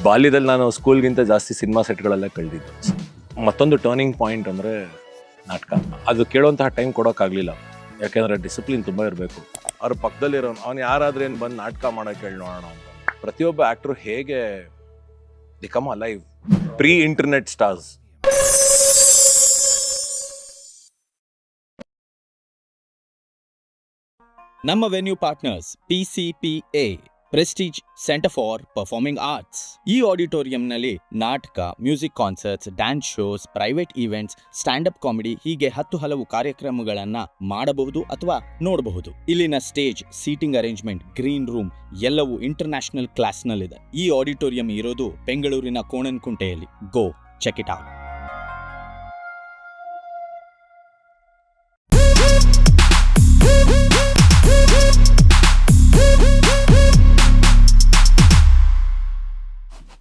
ಬಾಲ್ಯದಲ್ಲಿ ನಾನು ಸ್ಕೂಲ್ಗಿಂತ ಜಾಸ್ತಿ ಸಿನಿಮಾ ಸೆಟ್ಗಳಲ್ಲೇ ಕಳೆದಿದ್ದು. ಮತ್ತೊಂದು ಟರ್ನಿಂಗ್ ಪಾಯಿಂಟ್ ಅಂದರೆ ನಾಟಕ. ಅದು ಕೇಳುವಂತಹ ಟೈಮ್ ಕೊಡೋಕ್ಕಾಗಲಿಲ್ಲ, ಯಾಕೆಂದರೆ ಡಿಸಿಪ್ಲಿನ್ ತುಂಬ ಇರಬೇಕು. ಅವ್ರ ಪಕ್ಕದಲ್ಲಿರೋನು ಅವ್ನು ಯಾರಾದ್ರೂ ಏನು ಬಂದು ನಾಟಕ ಮಾಡೋಕೆ ಹೇಳಿ ನೋಡೋಣ ಅಂತ. ಪ್ರತಿಯೊಬ್ಬ ಆ್ಯಕ್ಟ್ರು ಹೇಗೆ become alive pre internet stars. ನಮ್ಮ venue partners PCPA prestige centre for performing arts. ಈ ಆಡಿಟೋರಿಯಂನಲ್ಲಿ ನಾಟಕ, music concerts, dance shows, private events, stand up comedy ಹೀಗೆ 10 ಹಲವು ಕಾರ್ಯಕ್ರಮಗಳನ್ನ ಮಾಡಬಹುದು ಅಥವಾ ನೋಡಬಹುದು. ಇಲ್ಲಿನ stage, seating arrangement, green room ಎಲ್ಲವೂ ಇಂಟರ್ನ್ಯಾಷನಲ್ ಕ್ಲಾಸ್ನಲ್ಲಿದೆ. ಈ ಆಡಿಟೋರಿಯಂ ಇರೋದು ಬೆಂಗಳೂರಿನ ಕೋಣನಕುಂಟೆಯಲ್ಲಿ. Go check it out.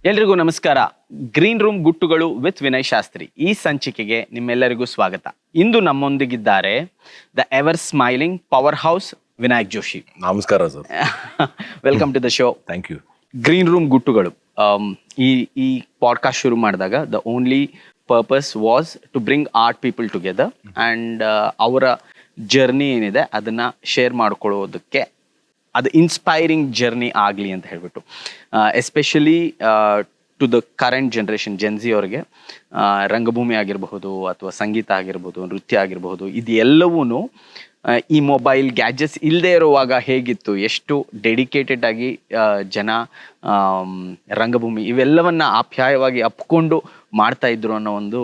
ಎಲ್ರಿಗೂ ನಮಸ್ಕಾರ. ಗ್ರೀನ್ ರೂಮ್ ಗುಟ್ಟುಗಳು ವಿತ್ ವಿನಯ್ ಶಾಸ್ತ್ರಿ ಈ ಸಂಚಿಕೆಗೆ ನಿಮ್ಮೆಲ್ಲರಿಗೂ ಸ್ವಾಗತ. ಇಂದು ನಮ್ಮೊಂದಿಗಿದ್ದಾರೆ the ever smiling power house Vinayak Joshi. ನಮಸ್ಕಾರ sir. Welcome to the show. Thank you. Green room ಗುಟ್ಟುಗಳು ಈ ಪಾಡ್ಕಾಸ್ಟ್ ಶುರು ಮಾಡಿದಾಗ the only purpose was to bring art people together and ಅವರ ಜರ್ನಿ ಏನಿದೆ ಅದನ್ನ ಶೇರ್ ಮಾಡ್ಕೊಳ್ಳೋದಕ್ಕೆ, ಅದು ಇನ್ಸ್ಪೈರಿಂಗ್ ಜರ್ನಿ ಆಗಲಿ ಅಂತ ಹೇಳ್ಬಿಟ್ಟು, especially to the current generation gen Z ಅವ್ರಿಗೆ ರಂಗಭೂಮಿ ಆಗಿರಬಹುದು ಅಥವಾ ಸಂಗೀತ ಆಗಿರ್ಬೋದು, ನೃತ್ಯ ಆಗಿರಬಹುದು, ಇದು ಎಲ್ಲವೂ ಈ ಮೊಬೈಲ್ ಗ್ಯಾಜೆಟ್ಸ್ ಇಲ್ಲದೆ ಇರುವಾಗ ಹೇಗಿತ್ತು, ಎಷ್ಟು ಡೆಡಿಕೇಟೆಡ್ ಆಗಿ ಜನ ರಂಗಭೂಮಿ ಇವೆಲ್ಲವನ್ನ ಆಪ್ಯಾಯವಾಗಿ ಅಪ್ಕೊಂಡು ಮಾಡ್ತಾ ಇದ್ರು ಅನ್ನೋ ಒಂದು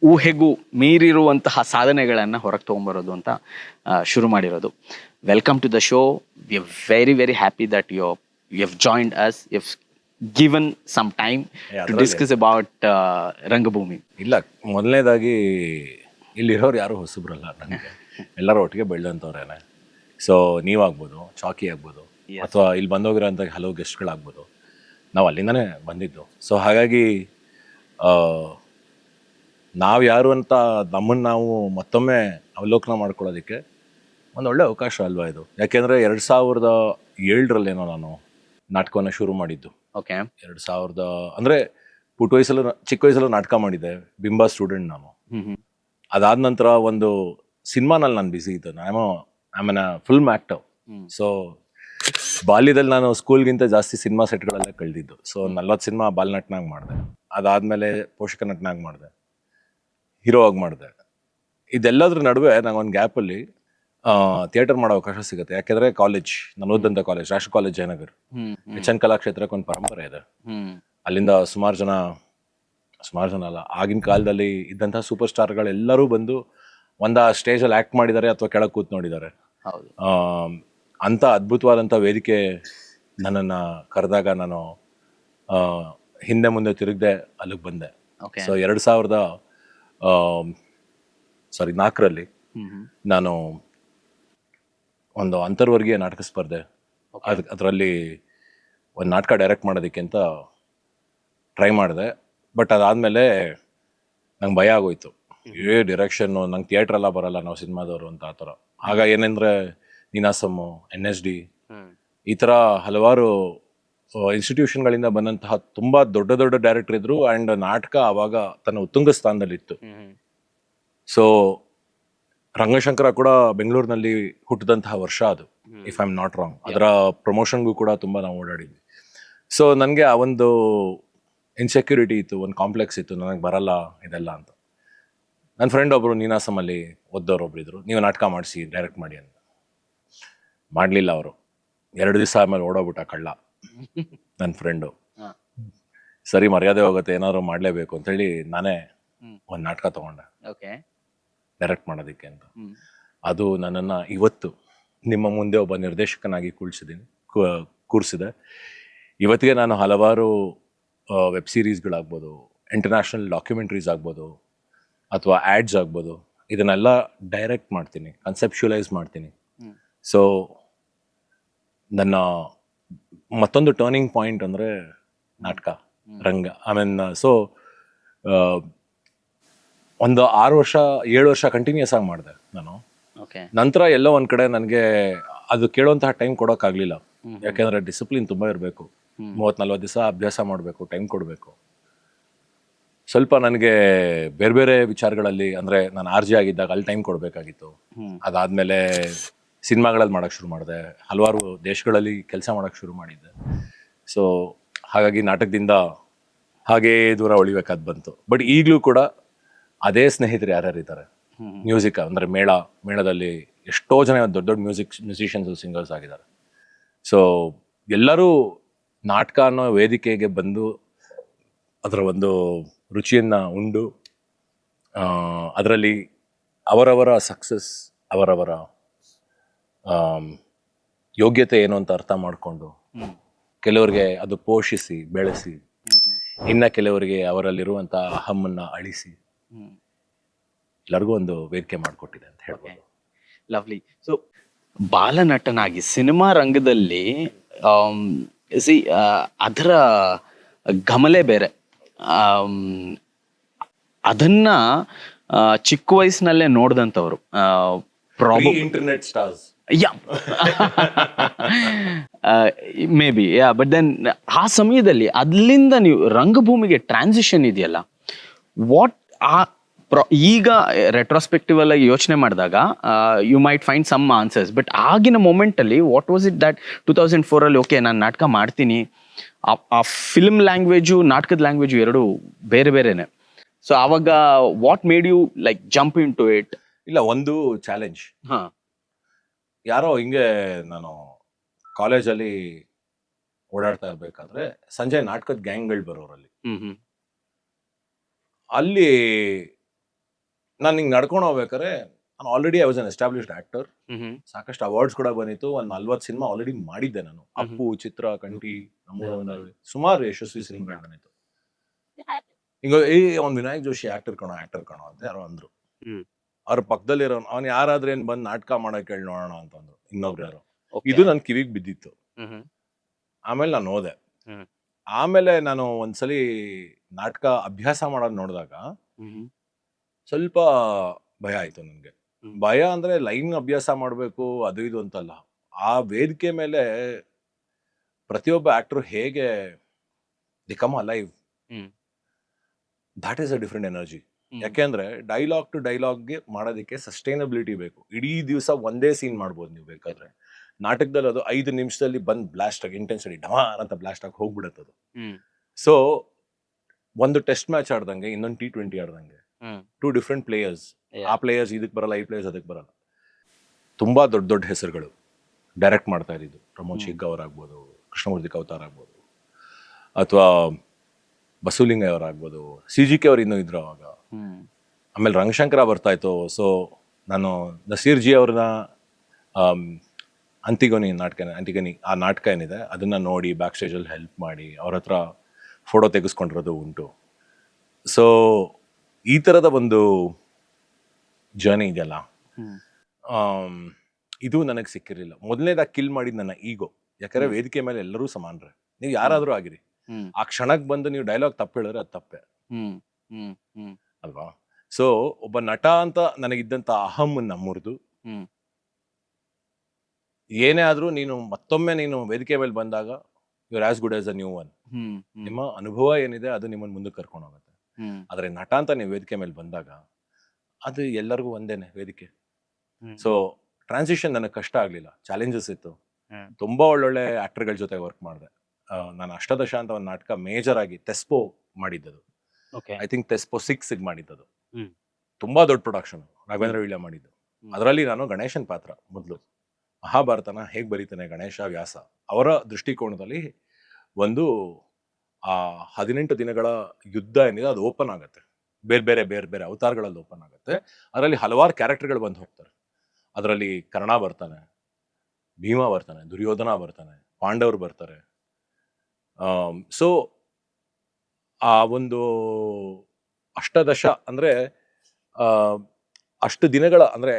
ಊಹೆಗೂ ಮೀರಿರುವಂತಹ ಸಾಧನೆಗಳನ್ನು ಹೊರಗೆ ತೊಗೊಂಬರೋದು ಅಂತ ಶುರು ಮಾಡಿರೋದು. Welcome to the show. We are very very happy that you have joined us, you have given some time to discuss about ರಂಗಭೂಮಿ. ಇಲ್ಲ, ಮೊದಲನೇದಾಗಿ ಇಲ್ಲಿರೋರು ಯಾರು ಹೊಸಬ್ರಲ್ಲ, ನನಗೆ ಎಲ್ಲರೂ ಒಟ್ಟಿಗೆ ಬೆಳೆದಂಥವ್ರೇನೆ. ಸೊ ನೀವಾಗ್ಬೋದು, ಚಾಕಿ ಆಗ್ಬೋದು, ಅಥವಾ ಇಲ್ಲಿ ಬಂದೋಗಿರೋಂಥ ಹಲವು ಗೆಸ್ಟ್ಗಳಾಗ್ಬೋದು, ನಾವು ಅಲ್ಲಿಂದನೇ ಬಂದಿದ್ದು. ಸೊ ಹಾಗಾಗಿ ನಾವು ಯಾರು ಅಂತ ನಮ್ಮನ್ನು ನಾವು ಮತ್ತೊಮ್ಮೆ ಅವಲೋಕನ ಮಾಡ್ಕೊಳ್ಳೋದಕ್ಕೆ ಒಂದು ಒಳ್ಳೆ ಅವಕಾಶ ಅಲ್ವಾ ಇದು. ಯಾಕೆಂದರೆ 2007ರಲ್ಲೇನೋ ನಾನು ನಾಟಕವನ್ನು ಶುರು ಮಾಡಿದ್ದು. ಓಕೆ. 2000 ಅಂದರೆ ಚಿಕ್ಕ ವಯಸ್ಸಲ್ಲೂ ನಾಟಕ ಮಾಡಿದ್ದೆ. ಬಿಂಬಾ ಸ್ಟೂಡೆಂಟ್ ನಾನು. ಅದಾದ ನಂತರ ಒಂದು ಸಿನಿಮಾನಲ್ಲಿ ನಾನು ಬ್ಯುಸಿ ಇದ್ದೆ. I am film actor. So ಬಾಲ್ಯದಲ್ಲಿ ನಾನು ಸ್ಕೂಲ್ಗಿಂತ ಜಾಸ್ತಿ ಸಿನಿಮಾ ಸೆಟ್ಗಳಲ್ಲೇ ಕಳೆದಿದ್ದು. ಸೊ 40 ಸಿನಿಮಾ ಬಾಲ್ನಟ್ನಾಗ ಮಾಡಿದೆ. ಅದಾದಮೇಲೆ ಪೋಷಕ ನಟನಾಗ ಮಾಡಿದೆ, ಹೀರೋ ಆಗಿ ಮಾಡಿದೆ. ಇದೆಲ್ಲದ್ರ ನಡುವೆ ನಂಗೊಂದು ಗ್ಯಾಪಲ್ಲಿ ಥಿಯೇಟರ್ ಮಾಡೋ ಅವಕಾಶ ಸಿಗುತ್ತೆ. ಯಾಕೆಂದರೆ ಕಾಲೇಜ್, ನಾನು ಓದಂಥ ಕಾಲೇಜ್ ರಾಷ್ಟ್ರ ಕಾಲೇಜ್ ಜಯನಗರ್, HN ಕಲಾಕ್ಷೇತ್ರಕ್ಕೆ ಒಂದು ಪರಂಪರೆ ಇದೆ. ಅಲ್ಲಿಂದ ಸುಮಾರು ಜನ ಅಲ್ಲ, ಆಗಿನ ಕಾಲದಲ್ಲಿ ಇದ್ದಂಥ ಸೂಪರ್ ಸ್ಟಾರ್ಗಳೆಲ್ಲರೂ ಬಂದು ಒಂದು ಸ್ಟೇಜಲ್ಲಿ ಆ್ಯಕ್ಟ್ ಮಾಡಿದ್ದಾರೆ ಅಥವಾ ಕೆಳಗೆ ಕೂತ್ ನೋಡಿದ್ದಾರೆ. ಅಂಥ ಅದ್ಭುತವಾದಂಥ ವೇದಿಕೆ ನನ್ನನ್ನು ಕರೆದಾಗ ನಾನು ಹಿಂದೆ ಮುಂದೆ ತಿರುಗದೆ ಅಲ್ಲಿಗೆ ಬಂದೆ. ಸೊ 2004ರಲ್ಲಿ ನಾನು ಒಂದು ಅಂತರ್ವರ್ಗೀಯ ನಾಟಕ ಸ್ಪರ್ಧೆ, ಅದರಲ್ಲಿ ಒಂದು ನಾಟಕ ಡೈರೆಕ್ಟ್ ಮಾಡೋದಕ್ಕೆ ಅಂತ ಟ್ರೈ ಮಾಡಿದೆ. ಬಟ್ ಅದಾದಮೇಲೆ ನಂಗೆ ಭಯ ಆಗೋಯ್ತು. ಡೈರೆಕ್ಷನ್ನು ನಂಗೆ ಥಿಯೇಟ್ರೆಲ್ಲ ಬರಲ್ಲ, ನಾವು ಸಿನಿಮಾದವರು ಅಂತ ಆ ಥರ. ಆಗ ಏನಂದರೆ ನೀನಾಸಮ್ಮು, NSD ಈ ಥರ ಹಲವಾರು ಇನ್ಸ್ಟಿಟ್ಯೂಷನ್ಗಳಿಂದ ಬಂದಂತಹ ತುಂಬ ದೊಡ್ಡ ದೊಡ್ಡ ಡೈರೆಕ್ಟರ್ ಇದ್ರು. ಆ್ಯಂಡ್ ನಾಟಕ ಆವಾಗ ತನ್ನ ಉತ್ತುಂಗ ಸ್ಥಾನದಲ್ಲಿತ್ತು. ಸೊ ರಂಗಶಂಕರ ಕೂಡ ಬೆಂಗಳೂರಿನಲ್ಲಿ ಹುಟ್ಟಿದಂತಹ ವರ್ಷ ಅದು, if I am not wrong. ಅದರ ಪ್ರಮೋಷನ್ಗೂ ಕೂಡ ತುಂಬ ನಾವು ಓಡಾಡಿದ್ವಿ. ಸೊ ನನಗೆ ಆ ಒಂದು ಇನ್ಸೆಕ್ಯೂರಿಟಿ ಇತ್ತು, ಒಂದು ಕಾಂಪ್ಲೆಕ್ಸ್ ಇತ್ತು, ನನಗೆ ಬರಲ್ಲ ಇದೆಲ್ಲ ಅಂತ. ನನ್ನ ಫ್ರೆಂಡ್ ಒಬ್ಬರು ನೀನಾಸಮಲ್ಲಿ ಓದ್ದವ್ರೊಬ್ರಿದ್ರು, ನೀವು ನಾಟಕ ಮಾಡಿಸಿ ಡೈರೆಕ್ಟ್ ಮಾಡಿ ಅಂತ. ಮಾಡಲಿಲ್ಲ ಅವರು. 2 ದಿವಸ ಆದಮೇಲೆ ಓಡೋಗ್ಬಿಟ್ಟ ಕಳ್ಳ ನನ್ನ ಫ್ರೆಂಡು. ಸರಿ, ಮರ್ಯಾದೆ ಹೋಗುತ್ತೆ, ಏನಾದ್ರು ಮಾಡಲೇಬೇಕು ಅಂತೇಳಿ ನಾನೇ ಒಂದು ನಾಟಕ ತೊಗೊಂಡೆ ಡೈರೆಕ್ಟ್ ಮಾಡೋದಕ್ಕೆ ಅಂತ. ಅದು ನನ್ನನ್ನು ಇವತ್ತು ನಿಮ್ಮ ಮುಂದೆ ಒಬ್ಬ ನಿರ್ದೇಶಕನಾಗಿ ಕೂರಿಸಿದೆ. ಇವತ್ತಿಗೆ ನಾನು ಹಲವಾರು ವೆಬ್ ಸೀರೀಸ್ಗಳಾಗ್ಬೋದು, ಇಂಟರ್ನ್ಯಾಷನಲ್ ಡಾಕ್ಯುಮೆಂಟ್ರೀಸ್ ಆಗ್ಬೋದು, ಅಥವಾ ಆ್ಯಡ್ಸ್ ಆಗ್ಬೋದು, ಇದನ್ನೆಲ್ಲ ಡೈರೆಕ್ಟ್ ಮಾಡ್ತೀನಿ, ಕನ್ಸೆಪ್ಚುಲೈಸ್ ಮಾಡ್ತೀನಿ. ಸೊ ನನ್ನ ಮತ್ತೊಂದು ಟರ್ನಿಂಗ್ ಪಾಯಿಂಟ್ ಅಂದರೆ ನಾಟಕ, ರಂಗ. ಸೊ ಒಂದು 7 ವರ್ಷ ಕಂಟಿನ್ಯೂಸ್ ಆಗಿ ಮಾಡಿದೆ ನಾನು. ನಂತರ ಎಲ್ಲೋ ಒಂದು ಕಡೆ ನನಗೆ ಅದು ಕೇಳುವಂತಹ ಟೈಮ್ ಕೊಡೋಕ್ಕಾಗಲಿಲ್ಲ, ಯಾಕೆಂದರೆ ಡಿಸಿಪ್ಲಿನ್ ತುಂಬ ಇರಬೇಕು. 30-40 ದಿವಸ ಅಭ್ಯಾಸ ಮಾಡಬೇಕು, ಟೈಮ್ ಕೊಡಬೇಕು. ಸ್ವಲ್ಪ ನನಗೆ ಬೇರೆ ಬೇರೆ ವಿಚಾರಗಳಲ್ಲಿ, ಅಂದರೆ ನಾನು RJ ಆಗಿದ್ದಾಗ ಅಲ್ಲಿ ಟೈಮ್ ಕೊಡಬೇಕಾಗಿತ್ತು. ಅದಾದಮೇಲೆ ಸಿನಿಮಾಗಳಲ್ಲಿ ಮಾಡೋಕ್ಕೆ ಶುರು ಮಾಡಿದೆ, ಹಲವಾರು ದೇಶಗಳಲ್ಲಿ ಕೆಲಸ ಮಾಡೋಕ್ಕೆ ಶುರು ಮಾಡಿದ್ದೆ. ಸೊ ಹಾಗಾಗಿ ನಾಟಕದಿಂದ ಹಾಗೇ ದೂರ ಉಳಿಬೇಕಾದ್ ಬಂತು. ಬಟ್ ಈಗಲೂ ಕೂಡ ಅದೇ ಸ್ನೇಹಿತರು ಯಾರ್ಯಾರಿದ್ದಾರೆ ಮ್ಯೂಸಿಕ್, ಅಂದರೆ ಮೇಳದಲ್ಲಿ ಎಷ್ಟೋ ಜನ ದೊಡ್ಡ ದೊಡ್ಡ ಮ್ಯೂಸಿಷಿಯನ್ಸ್ ಸಿಂಗರ್ಸ್ ಆಗಿದ್ದಾರೆ. ಸೊ ಎಲ್ಲರೂ ನಾಟಕ ಅನ್ನೋ ವೇದಿಕೆಗೆ ಬಂದು ಅದರ ಒಂದು ರುಚಿಯನ್ನು ಉಂಡು ಅದರಲ್ಲಿ ಅವರವರ ಸಕ್ಸಸ್, ಅವರವರ ಯೋಗ್ಯತೆ ಏನು ಅಂತ ಅರ್ಥ ಮಾಡಿಕೊಂಡು ಕೆಲವರಿಗೆ ಅದು ಪೋಷಿಸಿ ಬೆಳೆಸಿ, ಇನ್ನು ಕೆಲವರಿಗೆ ಅವರಲ್ಲಿರುವಂಥ ಅಹಮ್ಮನ್ನು ಅಳಿಸಿ ಎಲ್ಲರಿಗೂ ಒಂದು ವೇದಿಕೆ ಮಾಡಿಕೊಟ್ಟಿದೆ ಅಂತ ಹೇಳ್ಬೋದು. ಲವ್ಲಿ. ಸೊ ಬಾಲನಟನಾಗಿ ಸಿನಿಮಾ ರಂಗದಲ್ಲಿ ಅದರ ಗಮಲೆ ಬೇರೆ. ಅದನ್ನ ಚಿಕ್ಕ ವಯಸ್ಸಿನಲ್ಲೇ ನೋಡಿದಂಥವ್ರು internet stars, maybe but then ಆ ಸಮಯದಲ್ಲಿ ಅಲ್ಲಿಂದ ನೀವು ರಂಗಭೂಮಿಗೆ ಟ್ರಾನ್ಸಿಷನ್ ಇದೆಯಲ್ಲ, ವಾಟ್ ಈಗ ರೆಟ್ರೋಸ್ಪೆಕ್ಟಿವ್ ಆಗಿ ಯೋಚನೆ ಮಾಡಿದಾಗ you might find some answers, but ಆಗಿನ ಮೊಮೆಂಟಲ್ಲಿ what was it that 2004 okay ನಾನು ನಾಟಕ ಮಾಡ್ತೀನಿ, ಆ ಫಿಲ್ಮ್ ಲ್ಯಾಂಗ್ವೇಜು ನಾಟಕದ ಲ್ಯಾಂಗ್ವೇಜು ಎರಡು ಬೇರೆ ಬೇರೆನೆ. ಸೊ ಆವಾಗ what made you like jump into it? ಇಲ್ಲ, ಒಂದು ಚಾಲೆಂಜ್. ಯಾರೋ ಹಿಂಗೆ ನಾನು ಕಾಲೇಜಲ್ಲಿ ಓಡಾಡ್ತಾ ಇರ್ಬೇಕಾದ್ರೆ ಸಂಜೆ ನಾಟಕದ ಗ್ಯಾಂಗ್ಗಳು ಬರೋರಲ್ಲಿ, ಅಲ್ಲಿ ನಾನು ಹಿಂಗೆ ನಡ್ಕೊಂಡು ಹೋಗ್ಬೇಕಾದ್ರೆ ನಾನು already I was an established actor. ಸಾಕಷ್ಟು ಅವಾರ್ಡ್ಸ್ ಕೂಡ ಬಂದಿತ್ತು. ಒಂದು 40 ಸಿನಿಮಾ ಆಲ್ರೆಡಿ ಮಾಡಿದ್ದೆ ನಾನು. ಅಪ್ಪು, ಚಿತ್ರ, ಕಂಠಿ, ಸುಮಾರು ಯಶಸ್ವಿ ಸಿನಿಮಾ ಬಂದಿತ್ತು. ಈಗ ಅವ್ನು ವಿನಾಯಕ್ ಜೋಶಿ ಆಕ್ಟರ್ ಕಣೋ ಅಂತ ಯಾರೋ ಅಂದ್ರು. ಅವ್ರ ಪಕ್ಕದಲ್ಲಿರೋ ಅವ್ನು ಯಾರಾದ್ರೂ ಏನ್ ಬಂದು ನಾಟಕ ಮಾಡಕ್ ಹೇಳಿ ನೋಡೋಣ ಅಂತಂದ್ರು ಇನ್ನೊಬ್ರು ಯಾರೋ. ಇದು ನನ್ ಕಿವಿಗ್ ಬಿದ್ದಿತ್ತು. ಆಮೇಲೆ ನಾನು ಹೋದೆ. ಆಮೇಲೆ ನಾನು ಒಂದ್ಸಲಿ ನಾಟಕ ಅಭ್ಯಾಸ ಮಾಡೋದ್ ನೋಡಿದಾಗ ಸ್ವಲ್ಪ ಭಯ ಆಯ್ತು ನನ್ಗೆ. ಭಯ ಅಂದ್ರೆ ಲೈನ್ ಅಭ್ಯಾಸ ಮಾಡ್ಬೇಕು ಅದು ಇದು ಅಂತಲ್ಲ, ಆ ವೇದಿಕೆ ಮೇಲೆ ಪ್ರತಿಯೊಬ್ಬ ಆಕ್ಟರ್ ಹೇಗೆ become alive, that is a different energy. ಯಾಕೆಂದ್ರೆ ಡೈಲಾಗ್ ಟು ಡೈಲಾಗ್ಗೆ ಮಾಡೋದಕ್ಕೆ ಸಸ್ಟೈನಬಿಲಿಟಿ ಬೇಕು. ಇಡೀ ದಿವಸ ಒಂದೇ ಸೀನ್ ಮಾಡ್ಬೋದು ನೀವು ಬೇಕಾದ್ರೆ. ನಾಟಕದಲ್ಲಿ ಅದು 5 ನಿಮಿಷದಲ್ಲಿ ಬಂದ್ ಬ್ಲಾಸ್ಟ್ ಆಗಿ ಇಂಟೆನ್ಸಿಟಿ ಡಮಾರ್ ಅಂತ ಬ್ಲಾಸ್ಟ್ ಆಗಿ ಹೋಗ್ಬಿಡುತ್ತದು. ಸೊ ಒಂದು ಟೆಸ್ಟ್ ಮ್ಯಾಚ್ ಆಡ್ದಂಗೆ, ಇನ್ನೊಂದು T20 ಆಡ್ದಂಗೆ, 2 ಡಿಫ್ರೆಂಟ್ ಪ್ಲೇಯರ್ಸ್. ಆ ಪ್ಲೇಯರ್ಸ್ ಇದಕ್ಕೆ ಬರಲ್ಲ, ಈ ಪ್ಲೇಯರ್ಸ್ ಅದಕ್ಕೆ ಬರಲ್ಲ. ತುಂಬಾ ದೊಡ್ಡ ದೊಡ್ಡ ಹೆಸರುಗಳು ಡೈರೆಕ್ಟ್ ಮಾಡ್ತಾ ಇದ್ದಿದ್ದು. ಪ್ರಮೋದ್ ಶಿಗ್ಗ ಅವರಾಗ್ಬೋದು, ಕೃಷ್ಣಮೂರ್ತಿ ಕೌತಾರ್ ಆಗ್ಬೋದು, ಅಥವಾ ಬಸವಲಿಂಗ ಅವರಾಗ್ಬೋದು, CGK ಅವ್ರು ಇನ್ನೂ ಇದ್ರು ಅವಾಗ. ಆಮೇಲೆ ರಂಗಶಂಕರ ಬರ್ತಾ ಇತ್ತು. ಸೊ ನಾನು ನಸೀರ್ ಜಿ ಅವ್ರನ್ನ ಅಂತಿಗೋನಿ ಆ ನಾಟಕ ಏನಿದೆ ಅದನ್ನ ನೋಡಿ ಬ್ಯಾಕ್ ಸ್ಟೇಜಲ್ಲಿ ಹೆಲ್ಪ್ ಮಾಡಿ ಅವ್ರ ಹತ್ರ ಫೋಟೋ ತೆಗೆಸ್ಕೊಂಡಿರೋದು ಉಂಟು. ಸೊ ಈ ಥರದ ಒಂದು ಜರ್ನಿ ಇದೆಯಲ್ಲ, ಇದು ನನಗೆ ಸಿಕ್ಕಿರಲಿಲ್ಲ. ಮೊದಲನೇದಾಗಿ ಕಿಲ್ ಮಾಡಿದ್ ನನ್ನ ಈಗೋ. ಯಾಕಂದ್ರೆ ವೇದಿಕೆ ಮೇಲೆ ಎಲ್ಲರೂ ಸಮಾನರೇ, ನೀವು ಯಾರಾದ್ರೂ ಆಗಿರಿ. ಆ ಕ್ಷಣಕ್ಕೆ ಬಂದು ನೀವು ಡೈಲಾಗ್ ತಪ್ಪು ಹೇಳಿದ್ರೆ ಅದು ತಪ್ಪೆ ಅಲ್ವಾ? ಸೊ ಒಬ್ಬ ನಟ ಅಂತ ನನಗಿದ್ದಂತ ಅಹಮ್ಮನ್ನ ಮುರಿದು, ಏನೇ ಆದ್ರೂ ನೀನು ಮತ್ತೊಮ್ಮೆ ನೀನು ವೇದಿಕೆ ಮೇಲೆ ಬಂದಾಗ you are as good as a new one. ನಿಮ್ಮ ಅನುಭವ ಏನಿದೆ ಅದು ನಿಮ್ಮನ್ನ ಮುಂದಕ್ಕೆ ಕರ್ಕೊಂಡು ಹೋಗುತ್ತೆ. ಆದ್ರೆ ನಟ ಅಂತ ನೀವು ವೇದಿಕೆ ಮೇಲೆ ಬಂದಾಗ ಅದು ಎಲ್ಲರಿಗೂ ಒಂದೇನೆ ವೇದಿಕೆ. ಸೊ ಟ್ರಾನ್ಸಿಷನ್ ನನಗೆ ಕಷ್ಟ ಆಗ್ಲಿಲ್ಲ, ಚಾಲೆಂಜಸ್ ಇತ್ತು. ತುಂಬಾ ಒಳ್ಳೊಳ್ಳೆ ಆಕ್ಟರ್ಗಳ ಜೊತೆ ವರ್ಕ್ ಮಾಡಿದೆ. ನಾನು ಅಷ್ಟದಶ ಅಂತ ಒಂದು ನಾಟಕ ಮೇಜರ್ ಆಗಿ ತೆಸ್ಪೋ ಮಾಡಿದ್ದದು. I think ತೆಸ್ಪೋ 6 ಮಾಡಿದ್ದದು. ತುಂಬಾ ದೊಡ್ಡ ಪ್ರೊಡಕ್ಷನ್, ರಾಘವೇಂದ್ರ ವೀಳ್ಯ ಮಾಡಿದ್ದು. ಅದರಲ್ಲಿ ನಾನು ಗಣೇಶನ್ ಪಾತ್ರ. ಮೊದಲು ಮಹಾಭಾರತನ ಹೇಗ್ ಬರೀತಾನೆ ಗಣೇಶ ವ್ಯಾಸ, ಅವರ ದೃಷ್ಟಿಕೋನದಲ್ಲಿ ಒಂದು ಆ 18 ದಿನಗಳ ಯುದ್ಧ ಏನಿದೆ ಅದು ಓಪನ್ ಆಗುತ್ತೆ. ಬೇರೆ ಬೇರೆ ಅವತಾರಗಳಲ್ಲಿ ಓಪನ್ ಆಗುತ್ತೆ. ಅದರಲ್ಲಿ ಹಲವಾರು ಕ್ಯಾರೆಕ್ಟರ್ಗಳು ಬಂದು ಹೋಗ್ತಾರೆ. ಅದರಲ್ಲಿ ಕರ್ಣ ಬರ್ತಾನೆ, ಭೀಮ ಬರ್ತಾನೆ, ದುರ್ಯೋಧನ ಬರ್ತಾನೆ, ಪಾಂಡವರು ಬರ್ತಾರೆ. ಸೊ ಆ ಒಂದು ಅಷ್ಟದಶ ಅಂದ್ರೆ ಅಷ್ಟು ದಿನಗಳ ಅಂದ್ರೆ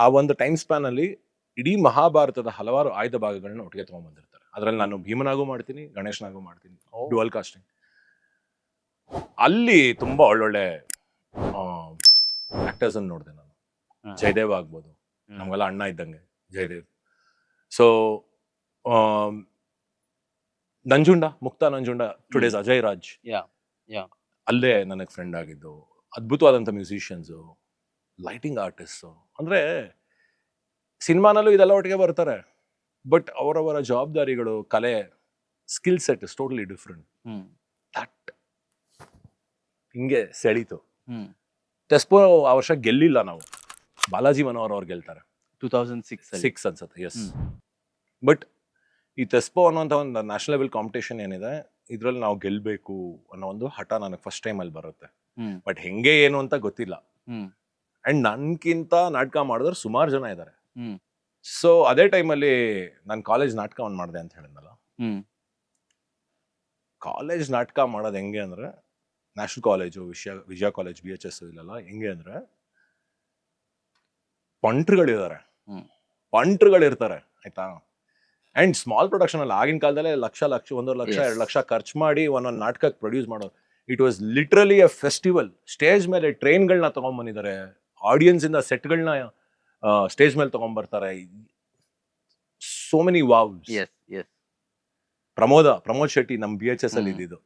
ಆ ಒಂದು ಟೈಮ್ ಸ್ಪ್ಯಾನ್ ಅಲ್ಲಿ ಇಡೀ ಮಹಾಭಾರತದ ಹಲವಾರು ಆಯ್ದ ಭಾಗಗಳನ್ನ ಒಟ್ಟಿಗೆ ತಗೊಂಡ್ಬಂದಿರ್ತಾರೆ. ಅದರಲ್ಲಿ ನಾನು ಭೀಮನಾಗೂ ಮಾಡ್ತೀನಿ, ಗಣೇಶನಾಗೂ ಮಾಡ್ತೀನಿ, ಡುವಲ್ ಕಾಸ್ಟಿಂಗ್. ಅಲ್ಲಿ ತುಂಬಾ ಒಳ್ಳೊಳ್ಳೆ ಆಕ್ಟರ್ಸ್ ಅನ್ನು ನೋಡಿದೆ ನಾನು. ಜಯದೇವ್ ಆಗ್ಬೋದು, ನಮ್ಗೆಲ್ಲ ಅಣ್ಣ ಇದ್ದಂಗೆ ಜಯದೇವ್. ಸೊ ನಂಜುಂಡ, ಮುಕ್ತಾ ನಂಜುಂಡ, ಟುಡೇಸ್ ಅಜಯ್ ರಾಜ್, ಯಾ ಅಲ್ಲೇ ನನಗೆ ಫ್ರೆಂಡ್ ಆಗಿದ್ದು. ಅದ್ಭುತವಾದಂಥ ಮ್ಯೂಸಿಷಿಯನ್ಸು, ಲೈಟಿಂಗ್ ಆರ್ಟಿಸ್ಟು. ಅಂದರೆ ಸಿನಿಮಾನಲ್ಲೂ ಇದೆಲ್ಲ ಒಟ್ಟಿಗೆ ಬರ್ತಾರೆ, ಬಟ್ ಅವರವರ ಜವಾಬ್ದಾರಿಗಳು, ಕಲೆ, skill set is totally different. That ಹಿಂಗೆ ಸೆಳೀತು. ಟೆಸ್ಪೋ ಆ ವರ್ಷ ಗೆಲ್ಲಿಲ್ಲ ನಾವು, ಬಾಲಾಜಿ ಮನೋಹರ್ ಅವ್ರು ಗೆಲ್ತಾರೆ 2006 6 ಅನ್ಸುತ್ತೆ, ಎಸ್. ಬಟ್ ಈ ಟೆಸ್ಪೋ ಅನ್ನೋಂಥ ಒಂದು ನ್ಯಾಷನಲ್ ಲೆವೆಲ್ ಕಾಂಪಿಟೇಷನ್ ಏನಿದೆ, ಇದ್ರಲ್ಲಿ ನಾವು ಗೆಲ್ಲಬೇಕು ಅನ್ನೋ ಒಂದು ಹಠ ನನಗೆ ಫಸ್ಟ್ ಟೈಮಲ್ಲಿ ಬರುತ್ತೆ. ಬಟ್ ಹೆಂಗೆ ಏನು ಅಂತ ಗೊತ್ತಿಲ್ಲ. ಆ್ಯಂಡ್ ನನ್ಗಿಂತ ನಾಟಕ ಮಾಡಿದವ್ರು ಸುಮಾರು ಜನ ಇದ್ದಾರೆ. ಸೊ ಅದೇ ಟೈಮಲ್ಲಿ ನಾನು ಕಾಲೇಜ್ ನಾಟಕ ಒಂದು ಮಾಡಿದೆ ಅಂತ ಹೇಳಿದ್ನಲ್ಲ. ಕಾಲೇಜ್ ನಾಟಕ ಮಾಡೋದು ಹೆಂಗೆ ಅಂದರೆ, ನ್ಯಾಷನಲ್ ಕಾಲೇಜು, ವಿಜಯ ಕಾಲೇಜ್, BHS ಇಲ್ಲೆಲ್ಲ ಹೆಂಗೆ ಅಂದರೆ, ಪಂಟ್ರುಗಳಿದ್ದಾರೆ, ಪಂಟ್ರುಗಳಿರ್ತಾರೆ, ಆಯ್ತಾ. ಆ್ಯಂಡ್ ಸ್ಮಾಲ್ ಪ್ರೊಡಕ್ಷನಲ್ಲಿ ಆಗಿನ ಕಾಲದಲ್ಲೇ ಲಕ್ಷ 1.5 ಲಕ್ಷ 2 ಲಕ್ಷ ಖರ್ಚು ಮಾಡಿ ಒಂದೊಂದು ನಾಟಕಕ್ಕೆ ಪ್ರೊಡ್ಯೂಸ್ ಮಾಡೋದು. It was literally a festival. Stage ಮೇಲೆ ಟ್ರೈನ್ಗಳನ್ನ ತೊಗೊಂಡ್ಬಂದಿದ್ದಾರೆ, ಆಡಿಯನ್ಸಿಂದ ಸೆಟ್ಗಳನ್ನ ಸ್ಟೇಜ್ ಮೇಲೆ ತೊಗೊಂಡ್ಬರ್ತಾರೆ. So many wows. Pramod Shetty ನಮ್ಮ BHS ಅಲ್ಲಿ ಇದ್ದಿದ್ದು.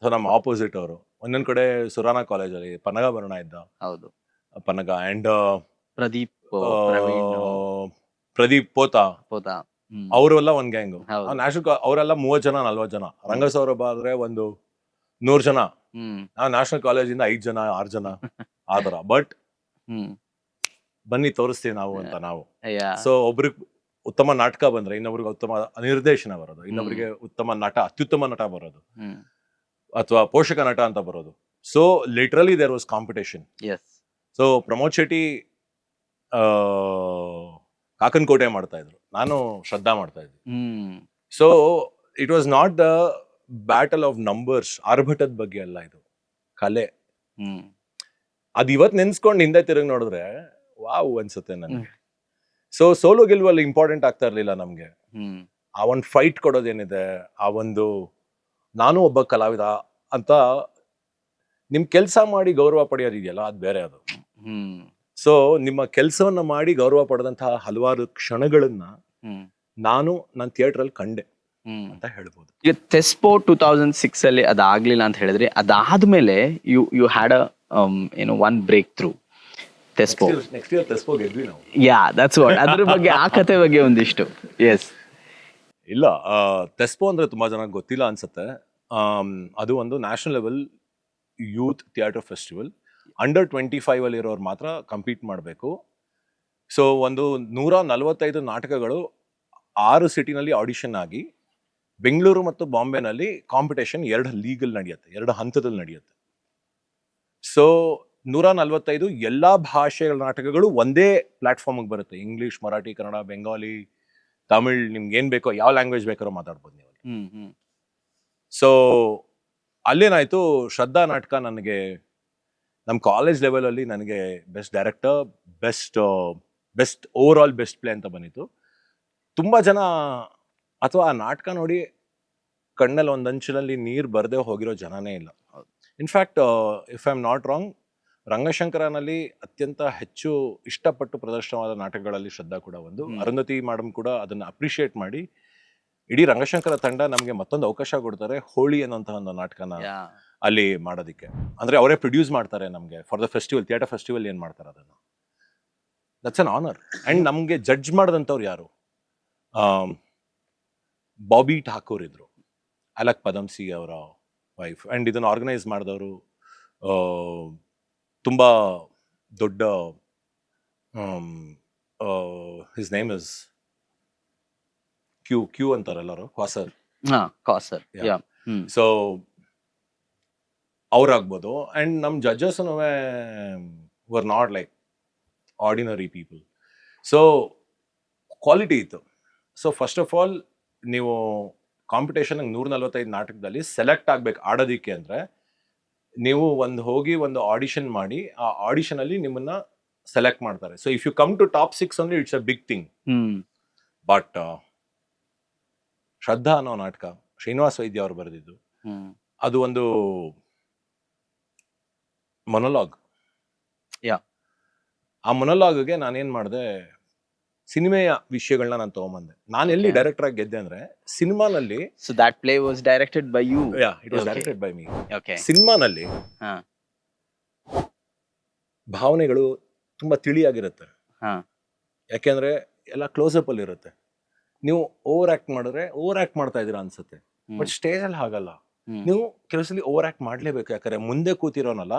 ಸೊ ನಮ್ಮ ಆಪೋಸಿಟ್ ಅವರು. ಒಂದೊಂದ್ ಕಡೆ ಸುರಾನಾ ಕಾಲೇಜಲ್ಲಿ ಪನಗ ಬರೋಣ ಇದ್ದ, ಹೌದು, ಪನಗ. ಆ್ಯಂಡ್ ಪ್ರದೀಪ್ ಪ್ರದೀಪ್ ಪೋತಾ, ಅವರೆಲ್ಲ ಒಂದ್ ಗ್ಯಾಂಗು. ಹೌದು. ನ್ಯಾಷನಲ್ ಅವರೆಲ್ಲ 30 ಜನ 40 ಜನ. ರಂಗಸೌರಭ ಆದ್ರೆ ಒಂದು 100 ಜನ. ನಾವು ನ್ಯಾಷನಲ್ ಕಾಲೇಜಿಂದ 5 ಜನ 6 ಜನ ಆ ಥರ. ಬಟ್ ಬನ್ನಿ ತೋರಿಸ್ತೀವಿ ನಾವು ಅಂತ ನಾವು. ಸೊ ಒಬ್ರಿಗೆ ಉತ್ತಮ ನಾಟಕ ಬಂದ್ರೆ ಇನ್ನೊಬ್ರಿಗೆ ಉತ್ತಮ ನಿರ್ದೇಶನ ಬರೋದು, ಇನ್ನೊಬ್ರಿಗೆ ಉತ್ತಮ ನಟ, ಅತ್ಯುತ್ತಮ ನಟ ಬರೋದು, ಅಥವಾ ಪೋಷಕ ನಟ ಅಂತ ಬರೋದು. So literally there was competition. So Pramod Shetty Kakanakote ಮಾಡ್ತಾ ಇದ್ರು, ನಾನು ಶ್ರದ್ಧಾ ಮಾಡ್ತಾ ಇದ್ದೆ. So it was not the battle of numbers, ಆರ್ಭಟದ ಬಗ್ಗೆ ಅಲ್ಲ, ಇದು ಕಲೆ. ಅದ್ ಇವತ್ ನೆನ್ಸ್ಕೊಂಡು ಹಿಂದೆ ತಿರುಗಿ ನೋಡಿದ್ರೆ ವಾವ್ ಅನ್ಸುತ್ತೆ ನನಗೆ. ಸೊ ಸೋಲು ಗೆಲುವಲ್ಲಿ ಇಂಪಾರ್ಟೆಂಟ್ ಆಗ್ತಾ ಇರ್ಲಿಲ್ಲ ನಮ್ಗೆ. ಆ ಒಂದು ಫೈಟ್ ಕೊಡೋದೇನಿದೆ, ಆ ಒಂದು ನಾನು ಒಬ್ಬ ಕಲಾವಿದ ಅಂತ ನಿಮ್ ಕೆಲ್ಸ ಮಾಡಿ ಗೌರವ ಪಡೆಯೋದಿದೆಯಲ್ಲ, ಅದು ಬೇರೆ. ಅದು ಸೊ ನಿಮ್ಮ ಕೆಲಸವನ್ನ ಮಾಡಿ ಗೌರವ ಪಡೆದಂತಹ ಹಲವಾರು ಕ್ಷಣಗಳನ್ನ ನನ್ನ ಥಿಯೇಟರ್ ಅಲ್ಲಿ ಕಂಡೆ ಅಂತ ಹೇಳ್ಬೋದು. ಈಗ ಟೆಸ್ಪೋ 2006 ಅಲ್ಲಿ ಅದಾಗ್ಲಿಲ್ಲ ಅಂತ ಹೇಳಿದ್ರೆ, ಅದಾದ್ಮೇಲೆ you had one breakthrough. Tespo next year Tespo ಗೆದ್ವಿ ನಾವು. That's what. ಅದ್ರ ಬಗ್ಗೆ, ಆ ಕತೆ ಬಗ್ಗೆ ಒಂದಿಷ್ಟು. ಇಲ್ಲ, ಟೆಸ್ಪೋ ಅಂದ್ರೆ ತುಂಬಾ ಜನಕ್ಕೆ ಗೊತ್ತಿಲ್ಲ ಅನ್ಸುತ್ತೆ. ಅದು ಒಂದು national level youth theatre festival. Under 25 ಅಲ್ಲಿ ಇರೋರು ಮಾತ್ರ ಕಂಪೀಟ್ ಮಾಡಬೇಕು. ಸೊ ಒಂದು 145 ನಾಟಕಗಳು 6 ಸಿಟಿನಲ್ಲಿ ಆಡಿಷನ್ ಆಗಿ, ಬೆಂಗಳೂರು ಮತ್ತು ಬಾಂಬೆನಲ್ಲಿ ಕಾಂಪಿಟೇಷನ್ 2 ಲೀಗಲ್ ನಡೆಯುತ್ತೆ, 2 ಹಂತದಲ್ಲಿ ನಡೆಯುತ್ತೆ. ಸೊ 145 ಎಲ್ಲಾ ಭಾಷೆಗಳ ನಾಟಕಗಳು ಒಂದೇ ಪ್ಲಾಟ್ಫಾರ್ಮ್ಗೆ ಬರುತ್ತೆ. ಇಂಗ್ಲಿಷ್, ಮರಾಠಿ, ಕನ್ನಡ, ಬೆಂಗಾಲಿ, ತಮಿಳ್, ನಿಮ್ಗೆ ಏನ್ ಬೇಕೋ, ಯಾವ ಲ್ಯಾಂಗ್ವೇಜ್ ಬೇಕಾದ್ರೂ ಮಾತಾಡ್ಬೋದು ನೀವು. ಸೊ ಅಲ್ಲೇನಾಯ್ತು, ಶ್ರದ್ಧಾ ನಾಟಕ ನನಗೆ ನಮ್ಮ ಕಾಲೇಜ್ ಲೆವೆಲಲ್ಲಿ ನನಗೆ best director, best over all best play ಅಂತ ಬಂದಿತ್ತು. ತುಂಬ ಜನ ಅಥವಾ ಆ ನಾಟಕ ನೋಡಿ ಕಣ್ಣಲ್ಲಿ ಒಂದು ಅಂಚಿನಲ್ಲಿ ನೀರು ಬರದೆ ಹೋಗಿರೋ ಜನನೇ ಇಲ್ಲ. In fact if I am not wrong, ರಂಗಶಂಕರನಲ್ಲಿ ಅತ್ಯಂತ ಹೆಚ್ಚು ಇಷ್ಟಪಟ್ಟು ಪ್ರದರ್ಶನವಾದ ನಾಟಕಗಳಲ್ಲಿ ಶ್ರದ್ಧಾ ಕೂಡ ಒಂದು. ಅರುಂಧತಿ ಮೇಡಮ್ ಕೂಡ ಅದನ್ನು ಅಪ್ರಿಷಿಯೇಟ್ ಮಾಡಿ ಇಡೀ ರಂಗಶಂಕರ ತಂಡ ನಮಗೆ ಮತ್ತೊಂದು ಅವಕಾಶ ಕೊಡ್ತಾರೆ, ಹೋಳಿ ಅನ್ನೋಂತಹ ಒಂದು ನಾಟಕನ ಅಲ್ಲಿ ಮಾಡೋದಕ್ಕೆ. ಅಂದ್ರೆ ಅವರೇ ಪ್ರೊಡ್ಯೂಸ್ ಮಾಡ್ತಾರೆ ನಮಗೆ for the festival, theatre festival ಏನ್ ಮಾಡ್ತಾರೆ ಅದನ್ನು. That's an honour. ಅಂಡ್ ನಮ್ಗೆ ಜಡ್ಜ್ ಮಾಡಿದಂಥವ್ರು ಯಾರು, ಬಾಬಿ ಠಾಕೂರ್ ಇದ್ರು, ಅಲಕ್ ಪದಮ್ಸಿ ಅವರ ವೈಫ್. ಅಂಡ್ ಇದನ್ನು ಆರ್ಗನೈಸ್ ಮಾಡಿದವರು ತುಂಬಾ ದೊಡ್ಡ, ಹಿಸ್ ನೇಮ್ ಇಸ್ ಕ್ಯೂ ಅಂತಾರೆ ಎಲ್ಲರೂ, ಕ್ವಾಸರ್. ಸೊ ಅವ್ರಾಗ್ಬೋದು. ಅಂಡ್ ನಮ್ಮ judges were not like ordinary people. So quality ಇತ್ತು. ಸೊ ಫಸ್ಟ್ ಆಫ್ ಆಲ್ ನೀವು ಕಾಂಪಿಟೇಷನ್ 145 ನಾಟಕದಲ್ಲಿ ಸೆಲೆಕ್ಟ್ ಆಗ್ಬೇಕು ಆಡೋದಿಕ್ಕೆ ಅಂದ್ರೆ, ನೀವು ಹೋಗಿ ಒಂದು ಆಡಿಷನ್ ಮಾಡಿ, ಆ ಆಡಿಷನ್ ಅಲ್ಲಿ ನಿಮ್ಮನ್ನ ಸೆಲೆಕ್ಟ್ ಮಾಡ್ತಾರೆ. So if you come to top 6 ಅಂದ್ರೆ it's a big thing. But Shraddha ಅನ್ನೋ ನಾಟಕ ಶ್ರೀನಿವಾಸ್ ವೈದ್ಯ ಅವರು ಬರೆದಿದ್ದು, ಅದು ಒಂದು ಮೊನೊಲಾಗ್. ಆ ಮೊನೊಲಾಗ್ಗೆ ನಾನೇನ್ ಮಾಡಿದೆ, ಸಿನಿಮೆಯ ವಿಷಯಗಳನ್ನ ನಾನು ತಗೊಂಬಂದೆ. ನಾನು ಎಲ್ಲಿ Okay. ಡೈರೆಕ್ಟರ್ ಆಗಿ ಗೆದ್ದೆ ಅಂದ್ರೆ ಸಿನಿಮಾನಲ್ಲಿ, So that play was directed by you. It was Okay. Directed by me. Okay. ಸಿನಿಮಾನಲ್ಲಿ ಹಾ ಭಾವನೆಗಳು ತುಂಬಾ ತಿಳಿಯಾಗಿರುತ್ತೆ. ಹಾ ಯಾಕೆಂದ್ರೆ ಎಲ್ಲ ಕ್ಲೋಸ್ ಅಪ್ ಅಲ್ಲಿ ಇರುತ್ತೆ. ನೀವು ಓವರ್ ಆಕ್ಟ್ ಮಾಡಿದ್ರೆ ಓವರ್ ಆಕ್ಟ್ ಮಾಡ್ತಾ ಇದೀರಾ ಅನ್ಸುತ್ತೆ. ಹ್ಮ್. ಬಟ್ ಸ್ಟೇಜ್ ಅಲ್ಲಿ ಹಾಗಲ್ಲ. ಹ್ಮ್. ನೀವು ಕೆಲವು ಸಲ ಓವರ್ ಆಕ್ಟ್ ಮಾಡ್ಲೇಬೇಕು. ಯಾಕಂದ್ರೆ ಮುಂದೆ ಕೂತಿರೋನಲ್ಲ,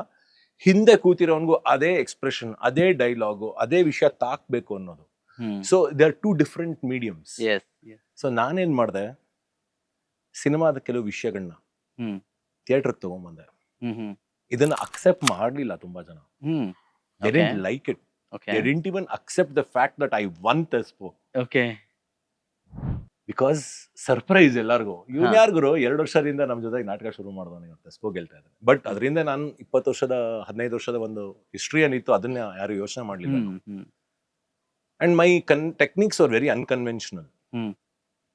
ಹಿಂದೆ ಕೂತಿರೋನ್ಗೂ ಅದೇ ಎಕ್ಸ್ಪ್ರೆಷನ್, ಅದೇ ಡೈಲಾಗು, ಅದೇ ವಿಷಯ ತಾಕ್ಬೇಕು ಅನ್ನೋದು. Hmm. So they are two different mediums. Yes. Yes. So ನಾನೇನ್ ಮಾಡಿದೆ, ಸಿನಿಮಾದ ಕೆಲವು ವಿಷಯಗಳನ್ನ ಹ್ಮ್. ಥಿಯೇಟರ್ಗೆ ತಗೊಂಡ್ಬಂದೆ. ಹ್ಮ್. ಇದನ್ನ ಅಕ್ಸೆಪ್ಟ್ ಮಾಡ್ಲಿಲ್ಲ ತುಂಬಾ ಜನ. ಹ್ಮ್. They Okay. didn't like it. Okay. They didn't even accept the fact that I won TESPO. Okay. Because surprise ಎಲ್ಲರಿಗೂ. ಇವ್ನು ಹಾ. ಯಾರಿಗೂ 2 ವರ್ಷದಿಂದ ನಮ್ಮ ಜೊತೆಗೆ ನಾಟಕ ಶುರು ಮಾಡಿದವನು ಇವತ್ತು TESPO ಗೆಲ್ತಾ ಇದ್ದಾನೆ. ಬಟ್ ಅದರಿಂದ ನಾನು 20 ವರ್ಷದ 15 ವರ್ಷದ ಒಂದು ಹಿಸ್ಟ್ರಿ ಏನಿತ್ತು ಅದನ್ನ ಯಾರು ಯೋಚನೆ ಮಾಡ್ಲಿಲ್ಲ. Hmm. And my techniques are very unconventional. Hmm.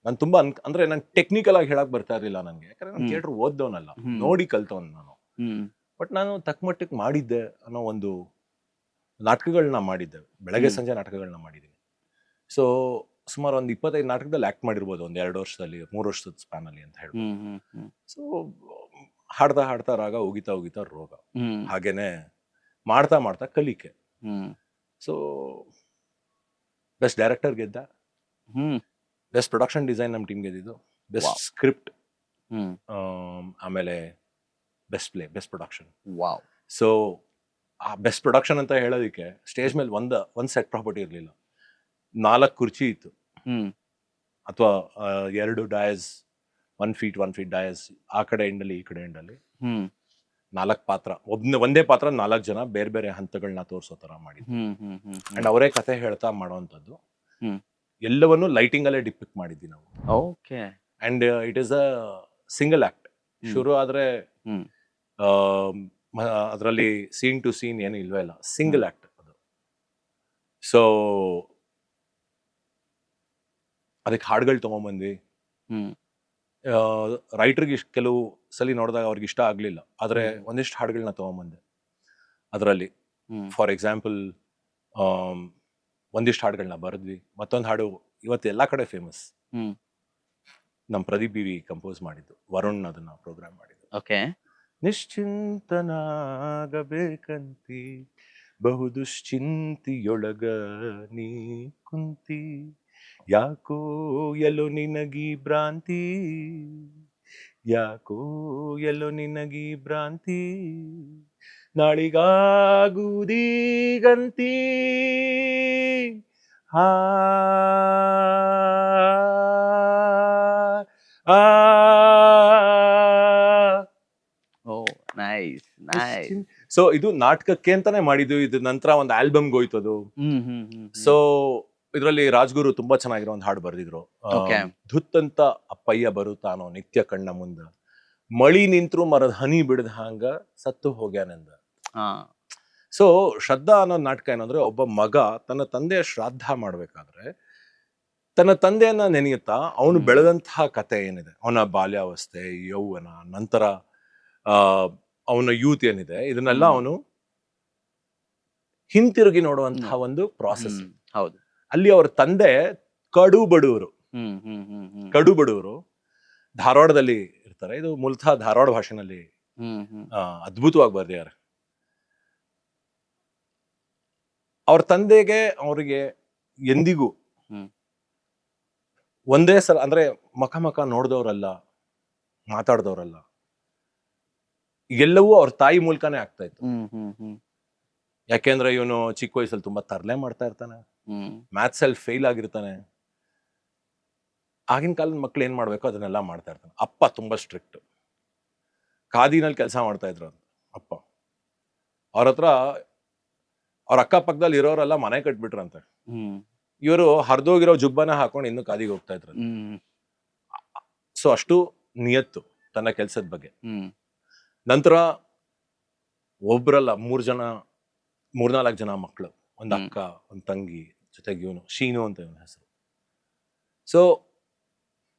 ನಾನು ತುಂಬಾ ಅಂದ್ರೆ ನಾನು ಟೆಕ್ನಿಕಲ್ ಆಗಿ ಹೇಳಕ್ ಬರ್ತಾ ಇರಲಿಲ್ಲ ನನಗೆ. ಯಾಕಂದ್ರೆ ನಾನು ಹ್ಮ್. ಥಿಯೇಟರ್ ಓದ್ದವನಲ್ಲ, ಹ್ಮ್. ನೋಡಿ ಕಲ್ತವನು ನಾನು. ಹ್ಮ್. ಬಟ್ ನಾನು ತಕ್ಕಮಟ್ಟಿಗೆ ಮಾಡಿದ್ದೆ ಅನ್ನೋ ಒಂದು ನಾಟಕಗಳನ್ನ ಮಾಡಿದ್ದೆ. ಬೆಳಗ್ಗೆ ಹ್ಮ್. ಸಂಜೆ ನಾಟಕಗಳನ್ನ ಮಾಡಿದ್ದೀನಿ. ಸೊ ಸುಮಾರು ಒಂದು 25 ನಾಟಕದಲ್ಲಿ ಆಕ್ಟ್ ಮಾಡಿರ್ಬೋದು ಒಂದು 2 ವರ್ಷದಲ್ಲಿ, 3 ವರ್ಷದ ಸ್ಪ್ಯಾನ್ ಅಲ್ಲಿ ಅಂತ ಹೇಳ್ಬೋದು. ಹ್ಮ್. ಸೊ ಹಾಡ್ತಾ ಹಾಡ್ತಾ ರಾಗ, ಉಗಿತಾ ಉಗಿತಾ ರೋಗ. ಹ್ಮ್. ಹಾಗೇನೆ ಮಾಡ್ತಾ ಮಾಡ್ತಾ ಕಲಿಕೆ. ಹ್ಮ್. ಸೊ ಬೆಸ್ಟ್ ಡೈರೆಕ್ಟರ್ ಗೆದ್ದ, ಹ್ಮ್. ಬೆಸ್ಟ್ ಪ್ರೊಡಕ್ಷನ್ ಡಿಸೈನ್ ನಮ್ಮ ಟೀಮ್ ಗೆದ್ದಿದ್ದು, ಬೆಸ್ಟ್ Wow. ಸ್ಕ್ರಿಪ್ಟ್, ಹ್ಮ್. ಆಮೇಲೆ best play, best production. Wow. So ಆ ಬೆಸ್ಟ್ ಪ್ರೊಡಕ್ಷನ್ ಅಂತ ಹೇಳೋದಕ್ಕೆ ಸ್ಟೇಜ್ ಮೇಲೆ ಒಂದು ಸೆಟ್ ಪ್ರಾಪರ್ಟಿ ಇರಲಿಲ್ಲ, 4 ಕುರ್ಚಿ ಇತ್ತು, ಹ್ಮ್. ಅಥವಾ 2 ಡಯಸ್, 1 ಫೀಟ್ 1 ಫೀಟ್ ಡಯಸ್, ಆ ಕಡೆ ಎಂಡಲ್ಲಿ ಈ ಕಡೆ ಎಂಡಲ್ಲಿ ಹ್ಮ್. 4 ಪಾತ್ರ, ಒಂದೇ ಪಾತ್ರ 4 ಜನ ಬೇರೆ ಬೇರೆ ಹಂತಗಳನ್ನ ತೋರಿಸೋ ತರ ಮಾಡಿದ್ರು. ಅಂಡ್ ಅವರೇ ಕತೆ ಹೇಳ್ತಾ ಮಾಡೋವಂಥದ್ದು. ಹ್ಮ್. ಎಲ್ಲವನ್ನು ಲೈಟಿಂಗ್ ಅಲ್ಲೇ ಡಿಪಿಕ್ಟ್ ಮಾಡಿದ್ವಿ ನಾವು. Okay. And it is a single act. Hmm. ಶುರು ಆದ್ರೆ ಹ್ಮ್. ಅದರಲ್ಲಿ ಸೀನ್ ಟು ಸೀನ್ ಏನು ಇಲ್ವೇ ಇಲ್ಲ, ಸಿಂಗಲ್ ಆಕ್ಟ್ ಅದು. ಸೊ ಅದಕ್ಕೆ ಹಾಡುಗಳು ತಗೊಂಡ್ಬಂದ್ವಿ. ಹ್ಮ್. ರೈಟರ್ಗೆ ಕೆಲವು ಸಲ ನೋಡಿದಾಗ ಅವ್ರಿಗೆ ಇಷ್ಟ ಆಗ್ಲಿಲ್ಲ, ಆದ್ರೆ ಹ್ಮ್. ಒಂದಿಷ್ಟು ಹಾಡುಗಳನ್ನ ತಗೊಂಡ್ಬಂದೆ ಅದರಲ್ಲಿ. ಹ್ಮ್. ಫಾರ್ ಎಕ್ಸಾಂಪಲ್ ಒಂದಿಷ್ಟು ಹಾಡುಗಳನ್ನ ಬರೆದ್ವಿ. ಮತ್ತೊಂದು ಹಾಡು ಇವತ್ತು ಎಲ್ಲಾ ಕಡೆ ಫೇಮಸ್, ಹ್ಮ್. ನಮ್ಮ ಪ್ರದೀಪ್ ಬಿ ವಿ ಕಂಪೋಸ್ ಮಾಡಿದ್ದು, ವರುಣ್ ಅದನ್ನ ಪ್ರೋಗ್ರಾಮ್ ಮಾಡಿದ್ದು. ಓಕೆ. ನಿಶ್ಚಿಂತನಾಗಬೇಕಂತಿ ಬಹುದುಶ್ಚಿಂತಿಯೊಳಗ ನೀ ಕುಂತಿ, ಯಾಕೋ ಎಲ್ಲೋ ನಿನಗಿ ಭ್ರಾಂತಿ, ಯಾಕೋ ಎಲ್ಲೋ ನಿನಗಿ ಭ್ರಾಂತಿ, ನಾಳಿಗಾಗುವುದೀಗಂತಿ, ಆ ಆ ಓ ನೈಸ್ ನೈಸ್. ಸೊ ಇದು ನಾಟಕಕ್ಕೆ ಅಂತಾನೆ ಮಾಡಿದ್ದು. ಇದು ನಂತರ ಒಂದು ಆಲ್ಬಮ್ಗೆ ಹೋಯ್ತು ಅದು. ಸೊ ಇದರಲ್ಲಿ ರಾಜ್ಗುರು ತುಂಬಾ ಚೆನ್ನಾಗಿರೋ ಒಂದು ಹಾಡು ಬರೆದಿದ್ರು. Okay. ಧುತ್ ಅಂತ ಅಪ್ಪಯ್ಯ ಬರುತ್ತಾನೋ ನಿತ್ಯ ಕಣ್ಣ ಮುಂದ, ಮಳಿ ನಿಂತ್ರು ಮರದ ಹನಿ ಬಿಡದ ಹಾಂಗ ಸತ್ತು ಹೋಗ್ಯಾನೆಂದ. ಸೊ ಶ್ರದ್ಧಾ ಅನ್ನೋ ನಾಟಕ ಏನಂದ್ರೆ, ಒಬ್ಬ ಮಗ ತನ್ನ ತಂದೆಯ ಶ್ರಾದ್ದ ಮಾಡ್ಬೇಕಾದ್ರೆ ತನ್ನ ತಂದೆಯನ್ನ ನೆನೆಯುತ್ತಾ ಅವನು ಹ್ಮ್. ಬೆಳೆದಂತಹ ಕತೆ ಏನಿದೆ, ಅವನ ಬಾಲ್ಯಾವಸ್ಥೆ, ಯೌವನ, ನಂತರ ಅವನ ಯೂತ್ ಏನಿದೆ, ಇದನ್ನೆಲ್ಲ ಹ್ಮ್. ಅವನು ಹಿಂತಿರುಗಿ ನೋಡುವಂತಹ ಒಂದು ಪ್ರಾಸೆಸ್. ಹೌದು. ಅಲ್ಲಿ ಅವ್ರ ತಂದೆ ಕಡು ಬಡವರು, ಕಡು ಬಡವರು ಧಾರವಾಡದಲ್ಲಿ ಇರ್ತಾರೆ. ಇದು ಮೂಲತಃ ಧಾರವಾಡ ಭಾಷೆನಲ್ಲಿ ಅದ್ಭುತವಾಗಿ ಬರ್ದಿದ್ದಾರೆ. ಅವ್ರ ತಂದೆಗೆ ಅವರಿಗೆ ಎಂದಿಗೂ ಹ್ಮ್. ಒಂದೇ ಸಲ ಅಂದ್ರೆ ಮಖ ನೋಡ್ದವ್ರಲ್ಲ, ಮಾತಾಡ್ದವ್ರಲ್ಲ, ಎಲ್ಲವೂ ಅವ್ರ ತಾಯಿ ಮೂಲಕನೇ ಆಗ್ತಾ ಇತ್ತು. ಯಾಕೆಂದ್ರೆ ಇವನು ಚಿಕ್ಕ ವಯಸ್ಸಲ್ಲಿ ತುಂಬಾ ತರಲೆ ಮಾಡ್ತಾ ಇರ್ತಾನೆ, ಮ್ಯಾಥ್ಸ್ ಅಲ್ಲಿ ಫೇಲ್ ಆಗಿರ್ತಾನೆ. ಆಗಿನ ಕಾಲದ ಮಕ್ಳು ಏನ್ ಮಾಡ್ಬೇಕು ಅದನ್ನೆಲ್ಲ ಮಾಡ್ತಾ ಇರ್ತಾನೆ. ಅಪ್ಪ ತುಂಬಾ ಸ್ಟ್ರಿಕ್ಟ್, ಖಾದಿನಲ್ಲಿ ಕೆಲಸ ಮಾಡ್ತಾ ಇದ್ರು ಅಂತ ಅಪ್ಪ. ಅವ್ರ ಹತ್ರ ಅವ್ರ ಅಕ್ಕಪಕ್ಕದಲ್ಲಿ ಇರೋರೆಲ್ಲ ಮನೆ ಕಟ್ಬಿಟ್ರಂತೆ. ಇವರು ಹರಿದೋಗಿರೋ ಜುಬ್ಬನ ಹಾಕೊಂಡು ಇನ್ನು ಖಾದಿಗೆ ಹೋಗ್ತಾ ಇದ್ರು. ಸೊ ಅಷ್ಟು ನಿಯತ್ತು ತನ್ನ ಕೆಲ್ಸದ ಬಗ್ಗೆ. ನಂತರ ಒಬ್ರಲ್ಲ 3-4 ಜನ ಮಕ್ಕಳು, ಒಂದು ಅಕ್ಕ, ಒಂದು ತಂಗಿ, ಜೊತೆಗೆ ಇವನು ಶೀನು ಅಂತ ಇವನ ಹೆಸರು. ಸೊ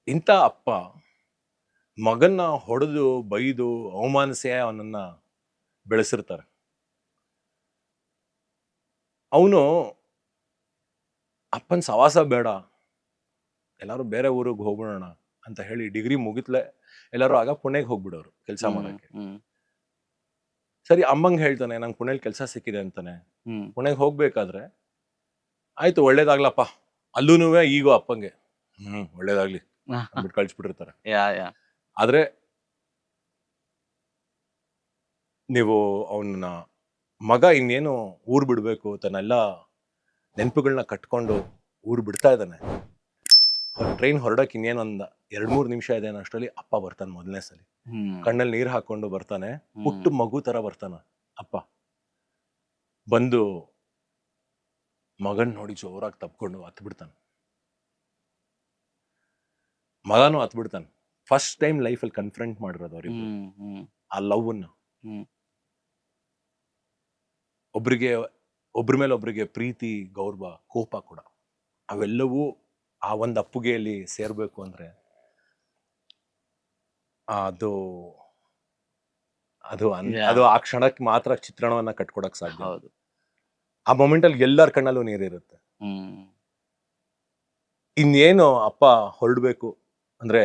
ಇಂಥ ಅಪ್ಪ ಮಗನ್ನ ಹೊಡೆದು ಬೈದು ಅವಮಾನಿಸೇ ಅವನನ್ನ ಬೆಳೆಸಿರ್ತಾರೆ. ಅವನು ಅಪ್ಪನ ಸವಾಸ ಬೇಡ, ಎಲ್ಲರೂ ಬೇರೆ ಊರಿಗೆ ಹೋಗ್ಬಿಡೋಣ ಅಂತ ಹೇಳಿ ಡಿಗ್ರಿ ಮುಗಿತ್ಲೆ ಎಲ್ಲರೂ ಆಗ ಪುಣೆಗೆ ಹೋಗ್ಬಿಡೋರು ಕೆಲಸ ಮಾಡಕ್ಕೆ. ಸರಿ ಅಮ್ಮಂಗೆ ಹೇಳ್ತಾನೆ ನಂಗೆ ಪುಣೆಲಿ ಕೆಲಸ ಸಿಕ್ಕಿದೆ ಅಂತಾನೆ. ಪುಣೆಗೆ ಹೋಗ್ಬೇಕಾದ್ರೆ ಆಯ್ತು ಒಳ್ಳೇದಾಗ್ಲಪ್ಪ, ಅಲ್ಲೂನು ಈಗ ಅಪ್ಪಂಗೆ ಒಳ್ಳೇದಾಗ್ಲಿ ಅಂದ್ಬಿಟ್ಟು ಕಳ್ಸಿಬಿಟ್ಟಿರ್ತಾರೆ. ಆದ್ರೆ ನೀವು ಅವನ ಮಗ ಇನ್ನೇನು ಊರ್ ಬಿಡ್ಬೇಕು, ತನ್ನೆಲ್ಲ ನೆನಪುಗಳನ್ನ ಕಟ್ಕೊಂಡು ಊರ್ ಬಿಡ್ತಾ ಇದ್ದಾನೆ. ಟ್ರೈನ್ ಹೊರಡಕ್ ಇನ್ನೇನೊಂದ್ 2-3 ನಿಮಿಷ ಇದೆ ಅಷ್ಟರಲ್ಲಿ ಅಪ್ಪ ಬರ್ತಾನೆ. ಮೊದಲನೇ ಸಲ ಕಣ್ಣಲ್ಲಿ ನೀರ್ ಹಾಕೊಂಡು ಬರ್ತಾನೆ. ಪುಟ್ಟು ಮಗು ತರ ಬರ್ತಾನ ಅಪ್ಪ. ಬಂದು ಮಗನ್ ನೋಡಿ ಜೋರಾಗಿ ತಪ್ಕೊಂಡು ಹತ್ ಬಿಡ್ತಾನೆ. ಮಗನೂ ಹತ್ ಬಿಡ್ತಾನೆ. ಫಸ್ಟ್ ಟೈಮ್ ಲೈಫಲ್ಲಿ ಕನ್ಫ್ರಂಟ್ ಮಾಡಿರೋದು ಅವ್ರಿಬ್ರು ಆ ಲವ್ ಅನ್ನ. ಒಬ್ರ ಮೇಲೆ ಒಬ್ರಿಗೆ ಪ್ರೀತಿ, ಗೌರವ, ಕೋಪ ಕೂಡ, ಅವೆಲ್ಲವೂ ಆ ಒಂದು ಅಪ್ಪುಗೆಯಲ್ಲಿ ಸೇರ್ಬೇಕು ಅಂದ್ರೆ ಅದು ಅದು ಅದು ಆ ಕ್ಷಣಕ್ಕೆ ಮಾತ್ರ ಚಿತ್ರಣವನ್ನ ಕಟ್ಕೊಡಕ್ ಸಾಧ್ಯ. ಆ ಮೊಮೆಂಟ್ ಅಲ್ಲಿ ಎಲ್ಲರ ಕಣ್ಣಲ್ಲೂ ನೀರಿರುತ್ತೆ. ಇನ್ನೇನು ಅಪ್ಪ ಹೊರಡ್ಬೇಕು ಅಂದ್ರೆ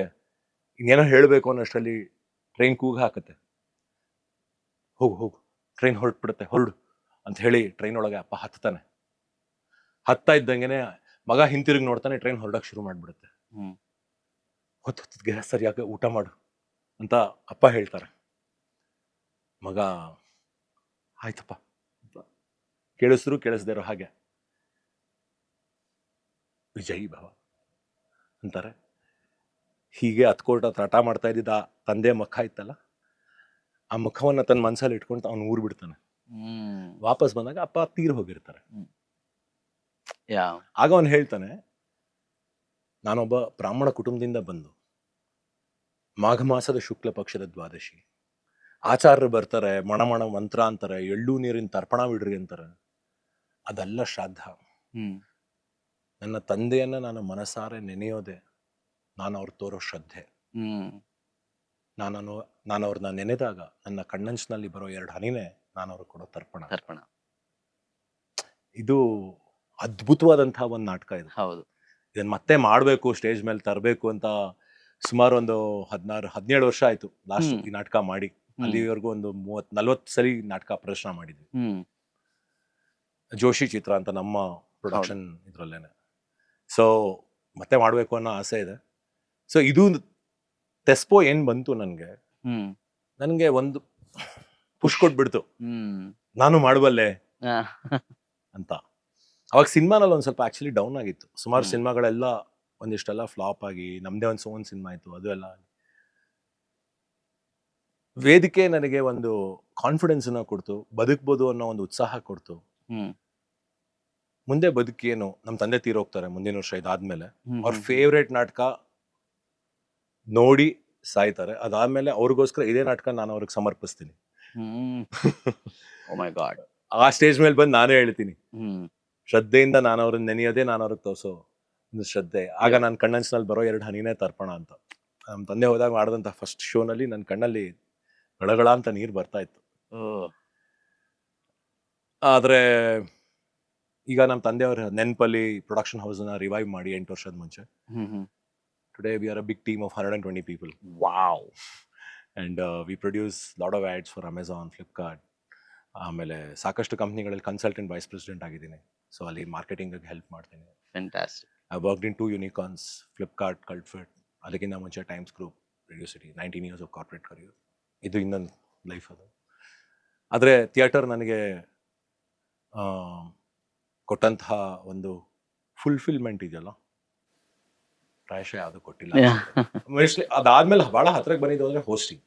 ಇನ್ನೇನೋ ಹೇಳ್ಬೇಕು ಅನ್ನೋಷ್ಟರಲ್ಲಿ ಟ್ರೈನ್ ಕೂಗ್ ಹಾಕತ್ತೆ. ಹೋಗು ಟ್ರೈನ್ ಹೊರಟ್ಬಿಡುತ್ತೆ, ಹೊರಡು ಅಂತ ಹೇಳಿ ಟ್ರೈನ್ ಒಳಗೆ ಅಪ್ಪ ಹತ್ತಾನೆ. ಹತ್ತಾ ಇದ್ದಂಗೆನೆ ಮಗ ಹಿಂತಿರುಗಿ ನೋಡ್ತಾನೆ, ಟ್ರೈನ್ ಹೊರಡಕ್ ಶುರು ಮಾಡ್ಬಿಡುತ್ತೆ. ಹೊತ್ತಿಗೆ ಸರಿಯಾಗಿ ಊಟ ಮಾಡು ಅಂತ ಅಪ್ಪ ಹೇಳ್ತಾರೆ. ಮಗ ಆಯ್ತಪ್ಪ ಕೇಳಿಸ್ರು ಕೇಳಿಸ್ದೇ ಇರೋ ಹಾಗೆ ವಿಜಯ್ ಭವ ಅಂತಾರೆ. ಹೀಗೆ ಹತ್ಕೋಟ ಟಾಟ ಮಾಡ್ತಾ ಇದ್ದಿದ್ದ ತಂದೆ ಮುಖ ಇತ್ತಲ್ಲ, ಆ ಮುಖವನ್ನ ತನ್ನ ಮನ್ಸಲ್ಲಿ ಇಟ್ಕೊಂಡು ಅವ್ನು ಊರ್ ಬಿಡ್ತಾನೆ. ವಾಪಸ್ ಬಂದಾಗ ಅಪ್ಪ ತೀರ್ ಹೋಗಿರ್ತಾರೆ. ಆಗ ಅವನು ಹೇಳ್ತಾನೆ, ನಾನೊಬ್ಬ ಬ್ರಾಹ್ಮಣ ಕುಟುಂಬದಿಂದ ಬಂದು ಮಾಘ ಮಾಸದ ಶುಕ್ಲ ಪಕ್ಷದ ದ್ವಾದಶಿ, ಆಚಾರ್ಯರು ಬರ್ತಾರೆ, ಮಣಮಣ ಮಂತ್ರ ಅಂತಾರೆ, ಎಳ್ಳು ನೀರಿನ ತರ್ಪಣ ಬಿಡ್ರಿ ಅಂತಾರೆ. ಅದೆಲ್ಲ ಶ್ರಾದ್ದ. ನನ್ನ ತಂದೆಯನ್ನ ನಾನು ಮನಸಾರೆ ನೆನೆಯೋದೆ ನಾನು ಅವ್ರು ತೋರೋ ಶ್ರದ್ಧೆ. ನಾನು ಅವ್ರನ್ನ ನೆನೆದಾಗ ನನ್ನ ಕಣ್ಣಂಚಿನಲ್ಲಿ ಬರೋ 2 ಹನಿನೇ ನಾನು ಅವ್ರಿಗೆ ಕೊಡೋ ತರ್ಪಣ. ಇದು ಅದ್ಭುತವಾದಂತಹ ಒಂದು ನಾಟಕ ಇದು. ಇದನ್ನ ಮತ್ತೆ ಮಾಡ್ಬೇಕು, ಸ್ಟೇಜ್ ಮೇಲೆ ತರಬೇಕು ಅಂತ ಸುಮಾರು ಒಂದು 16-17 ವರ್ಷ ಆಯ್ತು ಲಾಸ್ಟ್ ಈ ನಾಟಕ ಮಾಡಿ. ಅಲ್ಲಿವರೆಗೂ ಒಂದು 30-40 ಸರಿ ನಾಟಕ ಪ್ರದರ್ಶನ ಮಾಡಿದ್ವಿ. ಜೋಶಿ ಚಿತ್ರ ಅಂತ ನಮ್ಮ ಪ್ರೊಡಕ್ಷನ್ ಇದ್ರಲ್ಲೇನೆ. ಸೊ ಮತ್ತೆ ಮಾಡ್ಬೇಕು ಅನ್ನೋ ಆಸೆ ಇದೆ. ಸೊ ಇದು ಟೆಸ್ಪೋ ಏನ್ ಬಂತು ನನ್ಗೆ ಒಂದು ಪುಷ್ ಕೊಟ್ಬಿಡ್ತು, ನಾನು ಮಾಡಬಲ್ಲೆ ಅಂತ. ಅವಾಗ ಸಿನಿಮಾನಲ್ಲಿ ಒಂದ್ ಸ್ವಲ್ಪ ಆಕ್ಚುಲಿ ಡೌನ್ ಆಗಿತ್ತು. ಸುಮಾರು ಸಿನಿಮಾಗಳೆಲ್ಲ ಒಂದಿಷ್ಟೆಲ್ಲ ಫ್ಲಾಪ್ ಆಗಿ ನಮ್ದೇ ಒಂದು ಸೋನ್ ಸಿನಿಮಾ ಆಯ್ತು. ಅದು ಎಲ್ಲ ವೇದಿಕೆ ನನಗೆ ಒಂದು ಕಾನ್ಫಿಡೆನ್ಸ್ ಅನ್ನ ಕೊಡ್ತು, ಬದುಕ್ಬೋದು ಅನ್ನೋ ಒಂದು ಉತ್ಸಾಹ ಕೊಡ್ತು. ಮುಂದೆ ಬದುಕೇನು, ನಮ್ ತಂದೆ ತೀರೋಗ್ತಾರೆ ಮುಂದಿನ ವರ್ಷ ಇದಾದ್ಮೇಲೆ. ಅವ್ರ ಫೇವ್ರೇಟ್ ನಾಟಕ ನೋಡಿ ಸಾಯ್ತಾರೆ. ಅದಾದ್ಮೇಲೆ ಅವ್ರಿಗೋಸ್ಕರ ಇದೇ ನಾಟಕ ನಾನು ಅವ್ರಿಗೆ ಸಮರ್ಪಿಸ್ತೀನಿ. ಆ ಸ್ಟೇಜ್ ಮೇಲೆ ಬಂದು ನಾನೇ ಹೇಳ್ತೀನಿ, ಶ್ರದ್ಧೆಯಿಂದ ನಾನು ಅವ್ರನ್ನ ನೆನೆಯೋದೇ ನಾನು ಅವ್ರಿಗೆ ತೋರ್ಸೋ ಒಂದು ಶ್ರದ್ಧೆ. ಆಗ ನನ್ನ ಕಣ್ಣಂಚಿನಲ್ಲಿ ಬರೋ 2 ಹನಿನೇ ತರ್ಪಣ ಅಂತ. ನಮ್ಮ ತಂದೆ ಹೋದಾಗ ಮಾಡಿದಂತ ಫಸ್ಟ್ ಶೋನಲ್ಲಿ ನನ್ನ ಕಣ್ಣಲ್ಲಿ ಗಳಗಳ ಅಂತ ನೀರು ಬರ್ತಾ ಇತ್ತು. ಆದ್ರೆ ಈಗ ನಮ್ಮ ತಂದೆಯವ್ರ ನೆನಪಲ್ಲಿ ಪ್ರೊಡಕ್ಷನ್ ಹೌಸ್ ನ ರಿವೈವ್ ಮಾಡಿ 8 ವರ್ಷದ ಮುಂಚೆ. Today we are a big team of 120 people. Wow. And we produce lot of ads for Amazon, Flipkart. ಆಮೇಲೆ ಸಾಕಷ್ಟು ಕಂಪ್ನಿಗಳಲ್ಲಿ ಕನ್ಸಲ್ಟೆಂಟ್ ವೈಸ್ ಪ್ರೆಸಿಡೆಂಟ್ ಆಗಿದ್ದೀನಿ. ಸೊ ಅಲ್ಲಿ ಮಾರ್ಕೆಟಿಂಗ್ ಹೆಲ್ಪ್ ಮಾಡ್ತೀನಿ. Fantastic. I worked in 2 unicorns, Flipkart, Cultfit. ಅದಕ್ಕಿಂತ ಮುಂಚೆ times group, radio city, 19 years of corporate career. ಇದು ಇನ್ನೊಂದು life ಅದು. ಆದರೆ ಥಿಯೇಟರ್ ನನಗೆ ಕೊಟ್ಟಂತಹ ಒಂದು ಫುಲ್ಫಿಲ್ಮೆಂಟ್ ಇದೆಯಲ್ಲ, ಪ್ರಾಯಶಃ ಯಾವುದು ಕೊಟ್ಟಿಲ್ಲ. ಮೋಸ್ಟ್ಲಿ ಅದಾದ್ಮೇಲೆ ಬಹಳ ಹತ್ರಕ್ಕೆ ಬಂದಿದ್ದು ಅಂದ್ರೆ ಹೋಸ್ಟಿಂಗ್.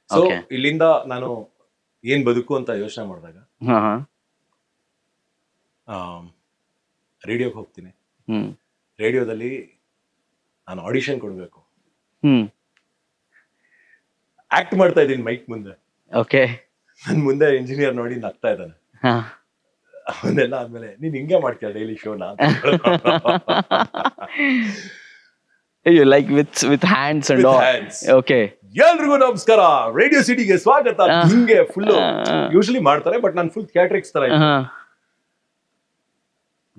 ಸೊ ಇಲ್ಲಿಂದ ನಾನು ಏನ್ ಬದುಕು ಅಂತ ಯೋಚನೆ ಮಾಡಿದಾಗ ರೇಡಿಯೋಗೆ ಹೋಗ್ತೀನಿ. ರೇಡಿಯೋದಲ್ಲಿ ನಾನು ಆಡಿಷನ್ ಕೊಡ್ಬೇಕು. ಆಕ್ಟ್ ಮಾಡ್ತಾ ಇದ್ದೀನಿ ಮೈಕ್ ಮುಂದೆ. ನನ್ ಮುಂದೆ ಇಂಜಿನಿಯರ್ ನೋಡಿ ನಗ್ತಾ ಇದ್ದಾನೆ. ಅವನ್ನೆಲ್ಲ ಆದ್ಮೇಲೆ ನೀನ್ ಹಿಂಗೆ ಮಾಡ್ತೀಯ daily ಶೋನ You like with hands and all. Okay. ಎಲ್ರಿಗೂ ನಮಸ್ಕಾರ, ರೇಡಿಯೋ ಸಿಟಿಗೆ ಸ್ವಾಗತ. ಹಿಂಗೆ ಫುಲ್ ಯೂಶಲಿ ಮಾಡ್ತಾರೆ, ಬಟ್ ನಾನು ಫುಲ್ ಥಿಯೇಟ್ರಿಕ್ಸ್ ತರ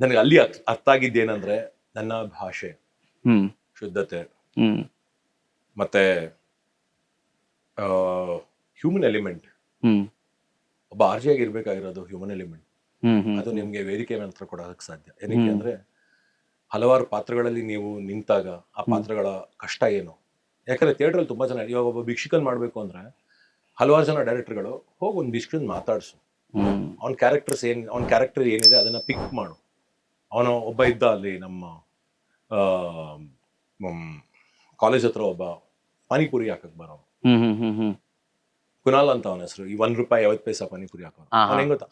ನನಗೆ ಅಲ್ಲಿ ಅರ್ಥ ಆಗಿದ್ದೇನಂದ್ರೆ ನನ್ನ ಭಾಷೆ, ಹ್ಮ್ ಶುದ್ಧತೆ, ಹ್ಮ್ ಮತ್ತೆ ಹ್ಯೂಮನ್ ಎಲಿಮೆಂಟ್. ಹ್ಮ್ ಒಬ್ಬ ಆರ್ಜಿಯಾಗಿ ಇರ್ಬೇಕಾಗಿರೋದು ಹ್ಯೂಮನ್ ಎಲಿಮೆಂಟ್. ಹ್ಮ್ ಹ್ಮ್ ಅದು ನಿಮ್ಗೆ ವೇದಿಕೆ ಮಾತ್ರ ಕೊಡೋದಕ್ಕೆ ಸಾಧ್ಯ. ಏನಕ್ಕೆ ಅಂದ್ರೆ ಹಲವಾರು ಪಾತ್ರಗಳಲ್ಲಿ ನೀವು ನಿಂತಾಗ ಆ ಪಾತ್ರಗಳ ಕಷ್ಟ ಏನು. ಯಾಕಂದ್ರೆ ಥಿಯೇಟ್ರಲ್ಲಿ ತುಂಬಾ ಜನ, ಇವಾಗ ಒಬ್ಬ ಭಿಕ್ಷುಕನ್ ಮಾಡ್ಬೇಕು ಅಂದ್ರೆ ಹಲವಾರು ಜನ ಡೈರೆಕ್ಟರ್ಗಳು ಹೋಗಿ ಒಂದು ಭಿಕ್ಷುಕನ್ ಮಾತಾಡ್ಸು, ಹ್ಮ್ ಅವ್ನ ಕ್ಯಾರೆಕ್ಟರ್ ಏನಿದೆ ಅದನ್ನ ಪಿಕ್ ಮಾಡು. ಅವನು ಒಬ್ಬ ಇದ್ದ ಅಲ್ಲಿ ನಮ್ಮ ಕಾಲೇಜ್ ಹತ್ರ ಒಬ್ಬ ಪಾನಿಪುರಿ ಹಾಕಕ್ ಬರೋ ಹ್ಮ್ ಹ್ಮ್ ಹ್ಮ್ ಹ್ಮ್ ಕುನಾಲ್ ಅಂತ ಅವನ ಹೆಸರು. ಈ ₹1 ಪಾನಿಪುರಿ ಹಾಕೋನು. ಹಾ, ಅವ್ನ ಹೆಂಗ್ ಗೊತ್ತಾ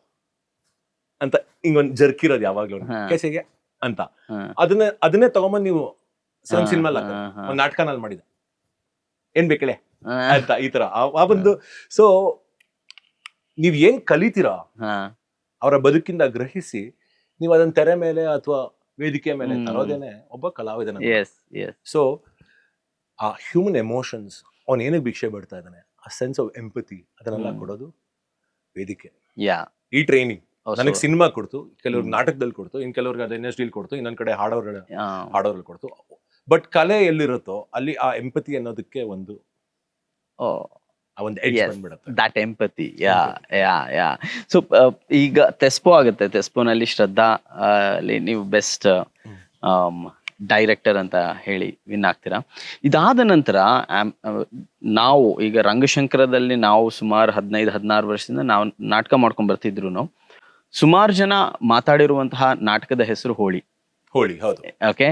ಅಂತ ಹಿಂಗೊಂದು ಜರ್ಕಿರೋದು ಯಾವಾಗ್ಲೂ ಕೆಸೆಗೆ ಅಂತ. ಅದನ್ನೇ ತಗೊಂಬಂದ್ ನೀವು ಸಿನಿಮಾ ಒಂದ್ ನಾಟಕನಲ್ಲಿ ಮಾಡಿದ ಏನ್ ಬೇಕಳೆ ಅಂತ ಈ ತರ ಆ ಒಂದು. ಸೊ ನೀವ್ ಏನ್ ಕಲಿತೀರಾ ಅವರ ಬದುಕಿಂದ ಗ್ರಹಿಸಿ ನೀವು ಅದನ್ನ ತೆರೆ ಮೇಲೆ ಅಥವಾ ವೇದಿಕೆ ಮೇಲೆ ತರೋದೇನೆ ಒಬ್ಬ ಕಲಾವಿದನ. ಸೊ ಆ ಹ್ಯೂಮನ್ ಎಮೋಷನ್ಸ್, ಅವನ್ ಏನಕ್ಕೆ ಭಿಕ್ಷೆ ಬಿಡ್ತಾ ಇದ್ದಾನೆ, ಆ ಸೆನ್ಸ್ ಆಫ್ ಎಂಪತಿ, ಅದನ್ನೆಲ್ಲ ಕೊಡೋದು ವೇದಿಕೆ. ಈ ಟ್ರೈನಿಂಗ್ ನನಗೆ ಸಿನಿಮಾ ಕೊಡ್ತು, ಕೆಲವ್ರಿಗೆ ನಾಟಕದಲ್ಲಿ ಕೊಡ್ತು, ಇನ್ ಕೆಲವ್ರಿಗೆ ಅದು NSD ಕೊಡ್ತು, ಇನ್ನೊಂದ್ ಕಡೆ ಹಾಡೋರ್ಗಳು ಕೊಡ್ತು. ಬಟ್ ಕಲೆ ಎಲ್ಲಿರುತ್ತೋ ಅಲ್ಲಿ ಆ ಎಂಪತಿ ಅನ್ನೋದಕ್ಕೆ ಒಂದು edge ಬಂದ್ಬಿಡುತ್ತೆ. That empathy. ಸೊ ಈಗ ತೆಸ್ಪೋ ಆಗುತ್ತೆ. ತೆಸ್ಪೋನಲ್ಲಿ ಶ್ರದ್ಧಾ ಅಲ್ಲಿ ನೀವು ಬೆಸ್ಟ್ ಡೈರೆಕ್ಟರ್ ಅಂತ ಹೇಳಿ ವಿನ್ ಆಗ್ತೀರಾ. ಇದಾದ ನಂತರ ನಾವು ಈಗ ರಂಗಶಂಕರದಲ್ಲಿ ನಾವು ಸುಮಾರು 15-16 ವರ್ಷದಿಂದ ನಾವು ನಾಟಕ ಮಾಡ್ಕೊಂಡ್ ಬರ್ತಿದ್ರು. ಸುಮಾರು ಜನ ಮಾತಾಡಿರುವಂತಹ ನಾಟಕದ ಹೆಸರು ಹೋಳಿ. ಹೌದು. Okay,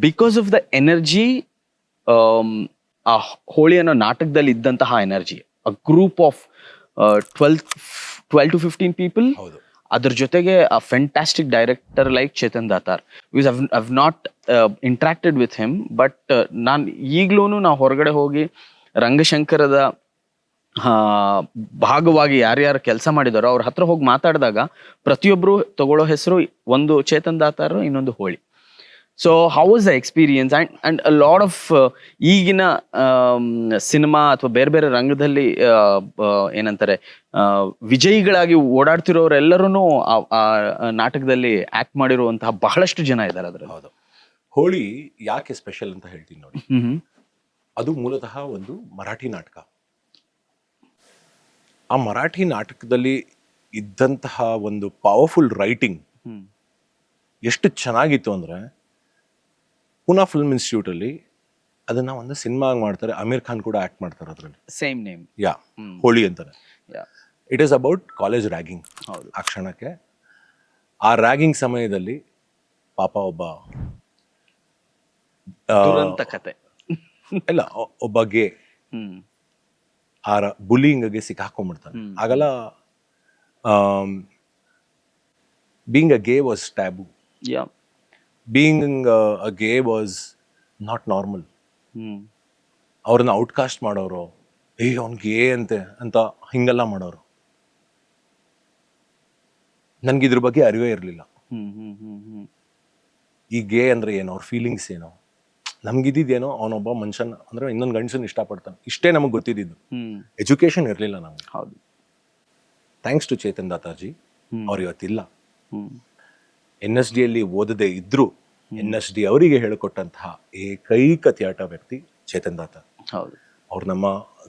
because of the energy, ಆ ಹೋಳಿ ಅನ್ನೋ ನಾಟಕದಲ್ಲಿ ಇದ್ದಂತಹ energy, a group of 12 to 15 people. ಅದ್ರ ಜೊತೆಗೆ ಆ fantastic director like Chetan Datar. I've not interacted with him, but ನಾನು ಈಗ್ಲೂ ನಾವು ಹೊರಗಡೆ ಹೋಗಿ ರಂಗಶಂಕರದ ಭಾಗವಾಗಿ ಯಾರ್ಯಾರು ಕೆಲಸ ಮಾಡಿದಾರೋ ಅವ್ರ ಹತ್ರ ಹೋಗಿ ಮಾತಾಡಿದಾಗ ಪ್ರತಿಯೊಬ್ರು ತಗೊಳ್ಳೋ ಹೆಸರು ಒಂದು ಚೇತನ್ ದಾತಾರ್, ಇನ್ನೊಂದು Holi. So how was the experience and a lot of ಈಗಿನ ಸಿನಿಮಾ ಅಥವಾ ಬೇರೆ ಬೇರೆ ರಂಗದಲ್ಲಿ ಏನಂತಾರೆ ವಿಜಯಿಗಳಾಗಿ ಓಡಾಡ್ತಿರೋರೆಲ್ಲರೂ ಆ ನಾಟಕದಲ್ಲಿ ಆಕ್ಟ್ ಮಾಡಿರುವಂತಹ ಬಹಳಷ್ಟು ಜನ ಇದ್ದಾರೆ ಅದರಲ್ಲಿ. ಹೌದು. ಹೋಳಿ ಯಾಕೆ ಸ್ಪೆಷಲ್ ಅಂತ ಹೇಳ್ತೀನಿ ನೋಡಿ. ಅದು ಮೂಲತಃ ಒಂದು ಮರಾಠಿ ನಾಟಕ. ಆ ಮರಾಠಿ ನಾಟಕದಲ್ಲಿ ಇದ್ದಂತಹ ಒಂದು ಪವರ್ಫುಲ್ ರೈಟಿಂಗ್ ಎಷ್ಟು ಚೆನ್ನಾಗಿತ್ತು ಅಂದ್ರೆ, ಪೂನಾ ಫಿಲ್ಮ್ ಇನ್ಸ್ಟಿಟ್ಯೂಟ್ ಅಲ್ಲಿ ಅದನ್ನ ಒಂದು ಸಿನಿಮಾ ಮಾಡ್ತಾರೆ. ಅಮೀರ್ ಖಾನ್ ಕೂಡ ಆಕ್ಟ್ ಮಾಡ್ತಾರೆ ಅದರಲ್ಲಿ. Same name. ಹೋಳಿ ಅಂತಾನೆ. It is about college ragging. ಆ ಕ್ಷಣಕ್ಕೆ ಆ ರ್ಯಾಗಿಂಗ್ ಸಮಯದಲ್ಲಿ ಪಾಪ ಒಬ್ಬ ದುರಂತ ಕತೆ ಇಲ್ಲ, ಒಬ್ಬ ಗೆ ಆ ಬುಲಿಂಗ್ಗೆ ಸಿಕ್ಕಾಕೊಂಡ್ಬಿಡ್ತಾನೆ. ಆಗಲ್ಲ, ಬೀಯಿಂಗ್ ಅ ಗೇ was tab. Being a gay was not normal. ಅವ್ರನ್ನ ಔಟ್ಕಾಸ್ಟ್ ಮಾಡೋರು, ಅವ್ನ್ ಗೇ ಅಂತೆ ಅಂತ ಹಿಂಗೆಲ್ಲ ಮಾಡೋರು. ನನ್ಗೆ ಇದ್ರ ಬಗ್ಗೆ ಅರಿವೇ ಇರಲಿಲ್ಲ. ಈ ಗೇ ಅಂದ್ರೆ ಏನೋ, ಅವ್ರ ಫೀಲಿಂಗ್ಸ್ ಏನೋ, ನಮ್ಗಿದ್ದೇನೋ ಅವನೊಬ್ಬ ಮನುಷ್ಯನ ಅಂದ್ರೆ ಇನ್ನೊಂದು ಗಂಡಸನ್ನ ಇಷ್ಟಪಡ್ತಾನೆ, ಇಷ್ಟೇ ನಮಗೆ ಗೊತ್ತಿದ್ದು. ಎಜುಕೇಶನ್ ಇರಲಿಲ್ಲ ನಮ್ಗೆ. ಹೌದು. ಥ್ಯಾಂಕ್ಸ್ ಟು ಚೇತನ್ ದಾತಾರ್ಜಿ, ಅವ್ರು ಇವತ್ತಿಲ್ಲ. NSD ಅಲ್ಲಿ ಓದದೇ ಇದ್ರು NSD ಅವರಿಗೆ ಹೇಳಿಕೊಟ್ಟಂತಹ ಏಕೈಕ ತ್ಯಾಟ ವ್ಯಕ್ತಿ ಚೇತನ್ ದಾತಾರ್. ಅವ್ರು ನಮ್ಮ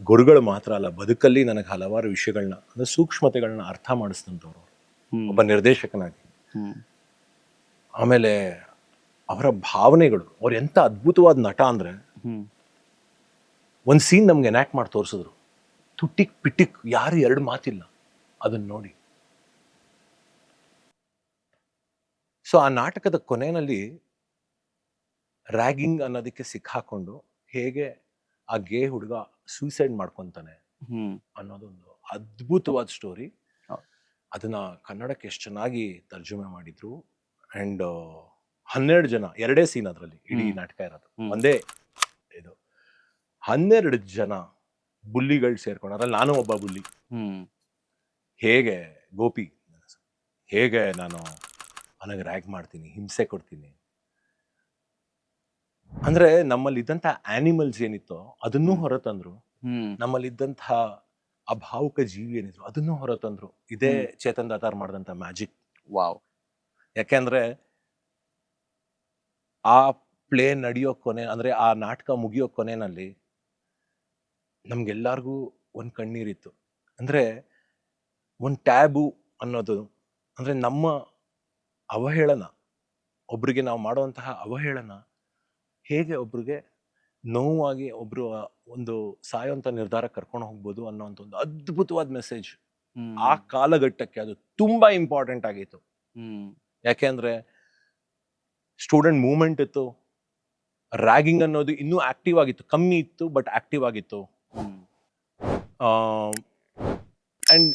ಗುರುಗಳು ಮಾತ್ರ ಅಲ್ಲ, ಬದುಕಲ್ಲಿ ನನಗೆ ಹಲವಾರು ವಿಷಯಗಳನ್ನ ಅಂದ್ರೆ ಸೂಕ್ಷ್ಮತೆಗಳನ್ನ ಅರ್ಥ ಮಾಡಿಸಿದಂಥವ್ರು ಒಬ್ಬ ನಿರ್ದೇಶಕನಾಗಿ. ಆಮೇಲೆ ಅವರ ಭಾವನೆಗಳು, ಅವ್ರು ಎಂತ ಅದ್ಭುತವಾದ ನಟ ಅಂದ್ರೆ, ಒಂದ್ ಸೀನ್ ನಮ್ಗೆ ಎನಾಕ್ಟ್ ಮಾಡಿ ತೋರಿಸಿದ್ರು, ತುಟಿಕ್ ಪಿಟಿಕ್ ಯಾರು ಎರಡು ಮಾತಿಲ್ಲ, ಅದನ್ನ ನೋಡಿ. ಸೊ ಆ ನಾಟಕದ ಕೊನೆಯಲ್ಲಿ ರ್ಯಾಗಿಂಗ್ ಅನ್ನೋದಕ್ಕೆ ಸಿಕ್ಕಾಕೊಂಡು ಹೇಗೆ ಆ ಗೇ ಹುಡುಗ ಸೂಸೈಡ್ ಮಾಡ್ಕೊಂತಾನೆ ಅನ್ನೋದೊಂದು ಅದ್ಭುತವಾದ ಸ್ಟೋರಿ. ಅದನ್ನ ಕನ್ನಡಕ್ಕೆ ಎಷ್ಟು ಚೆನ್ನಾಗಿ ತರ್ಜುಮೆ ಮಾಡಿದ್ರು. ಅಂಡ್ 12 ಜನ, 2 ಸೀನ್ ಅದರಲ್ಲಿ ಇಡೀ ನಾಟಕ ಇರೋದು, ಒಂದೇ ಇದು. 12 ಜನ ಬುಲ್ಲಿಗಳು ಸೇರ್ಕೊಂಡು, ಅದ್ರಲ್ಲಿ ನಾನು ಒಬ್ಬ ಬುಲ್ಲಿ. ಹೇಗೆ ಗೋಪಿ, ಹೇಗೆ ನಾನು ಅವನಿಗೆ ರ್ಯಾಗ್ ಮಾಡ್ತೀನಿ, ಹಿಂಸೆ ಕೊಡ್ತೀನಿ ಅಂದ್ರೆ, ನಮ್ಮಲ್ಲಿದ್ದಂಥ ಆನಿಮಲ್ಸ್ ಏನಿತ್ತೋ ಅದನ್ನೂ ಹೊರತಂದ್ರು, ನಮ್ಮಲ್ಲಿದ್ದಂತಹ ಅಭಾವುಕ ಜೀವಿ ಏನಿದ್ರು ಅದನ್ನೂ ಹೊರತಂದ್ರು. ಇದೇ ಚೇತನ್ ದಾತಾರ್ ಮಾಡಿದಂಥ ಮ್ಯಾಜಿಕ್. ವಾವ್. ಯಾಕೆಂದ್ರೆ ಆ ಪ್ಲೇ ನಡೆಯೋ ಕೊನೆ ಅಂದರೆ ಆ ನಾಟಕ ಮುಗಿಯೋ ಕೊನೆಯಲ್ಲಿ ನಮ್ಗೆಲ್ಲರಿಗೂ ಒಂದು ಕಣ್ಣೀರಿತ್ತು. ಅಂದರೆ ಒಂದು ಟ್ಯಾಬು ಅನ್ನೋದು, ಅಂದರೆ ನಮ್ಮ ಅವಹೇಳನ, ಒಬ್ರಿಗೆ ನಾವು ಮಾಡುವಂತಹ ಅವಹೇಳನ ಹೇಗೆ ಒಬ್ರಿಗೆ ನೋವಾಗಿ ಒಬ್ರು ಒಂದು ಸಾಯೋಂಥ ನಿರ್ಧಾರ ಕರ್ಕೊಂಡು ಹೋಗ್ಬೋದು ಅನ್ನೋಂಥ ಒಂದು ಅದ್ಭುತವಾದ ಮೆಸೇಜ್ ಆ ಕಾಲಘಟ್ಟಕ್ಕೆ ಅದು ತುಂಬಾ ಇಂಪಾರ್ಟೆಂಟ್ ಆಗಿತ್ತು. ಯಾಕೆಂದ್ರೆ ಸ್ಟೂಡೆಂಟ್ ಮೂವ್ಮೆಂಟ್ ಇತ್ತು, ರ್ಯಾಗಿಂಗ್ ಅನ್ನೋದು ಇನ್ನೂ ಆಕ್ಟಿವ್ ಆಗಿತ್ತು, ಕಮ್ಮಿ ಇತ್ತು ಬಟ್ ಆಕ್ಟಿವ್ ಆಗಿತ್ತು. And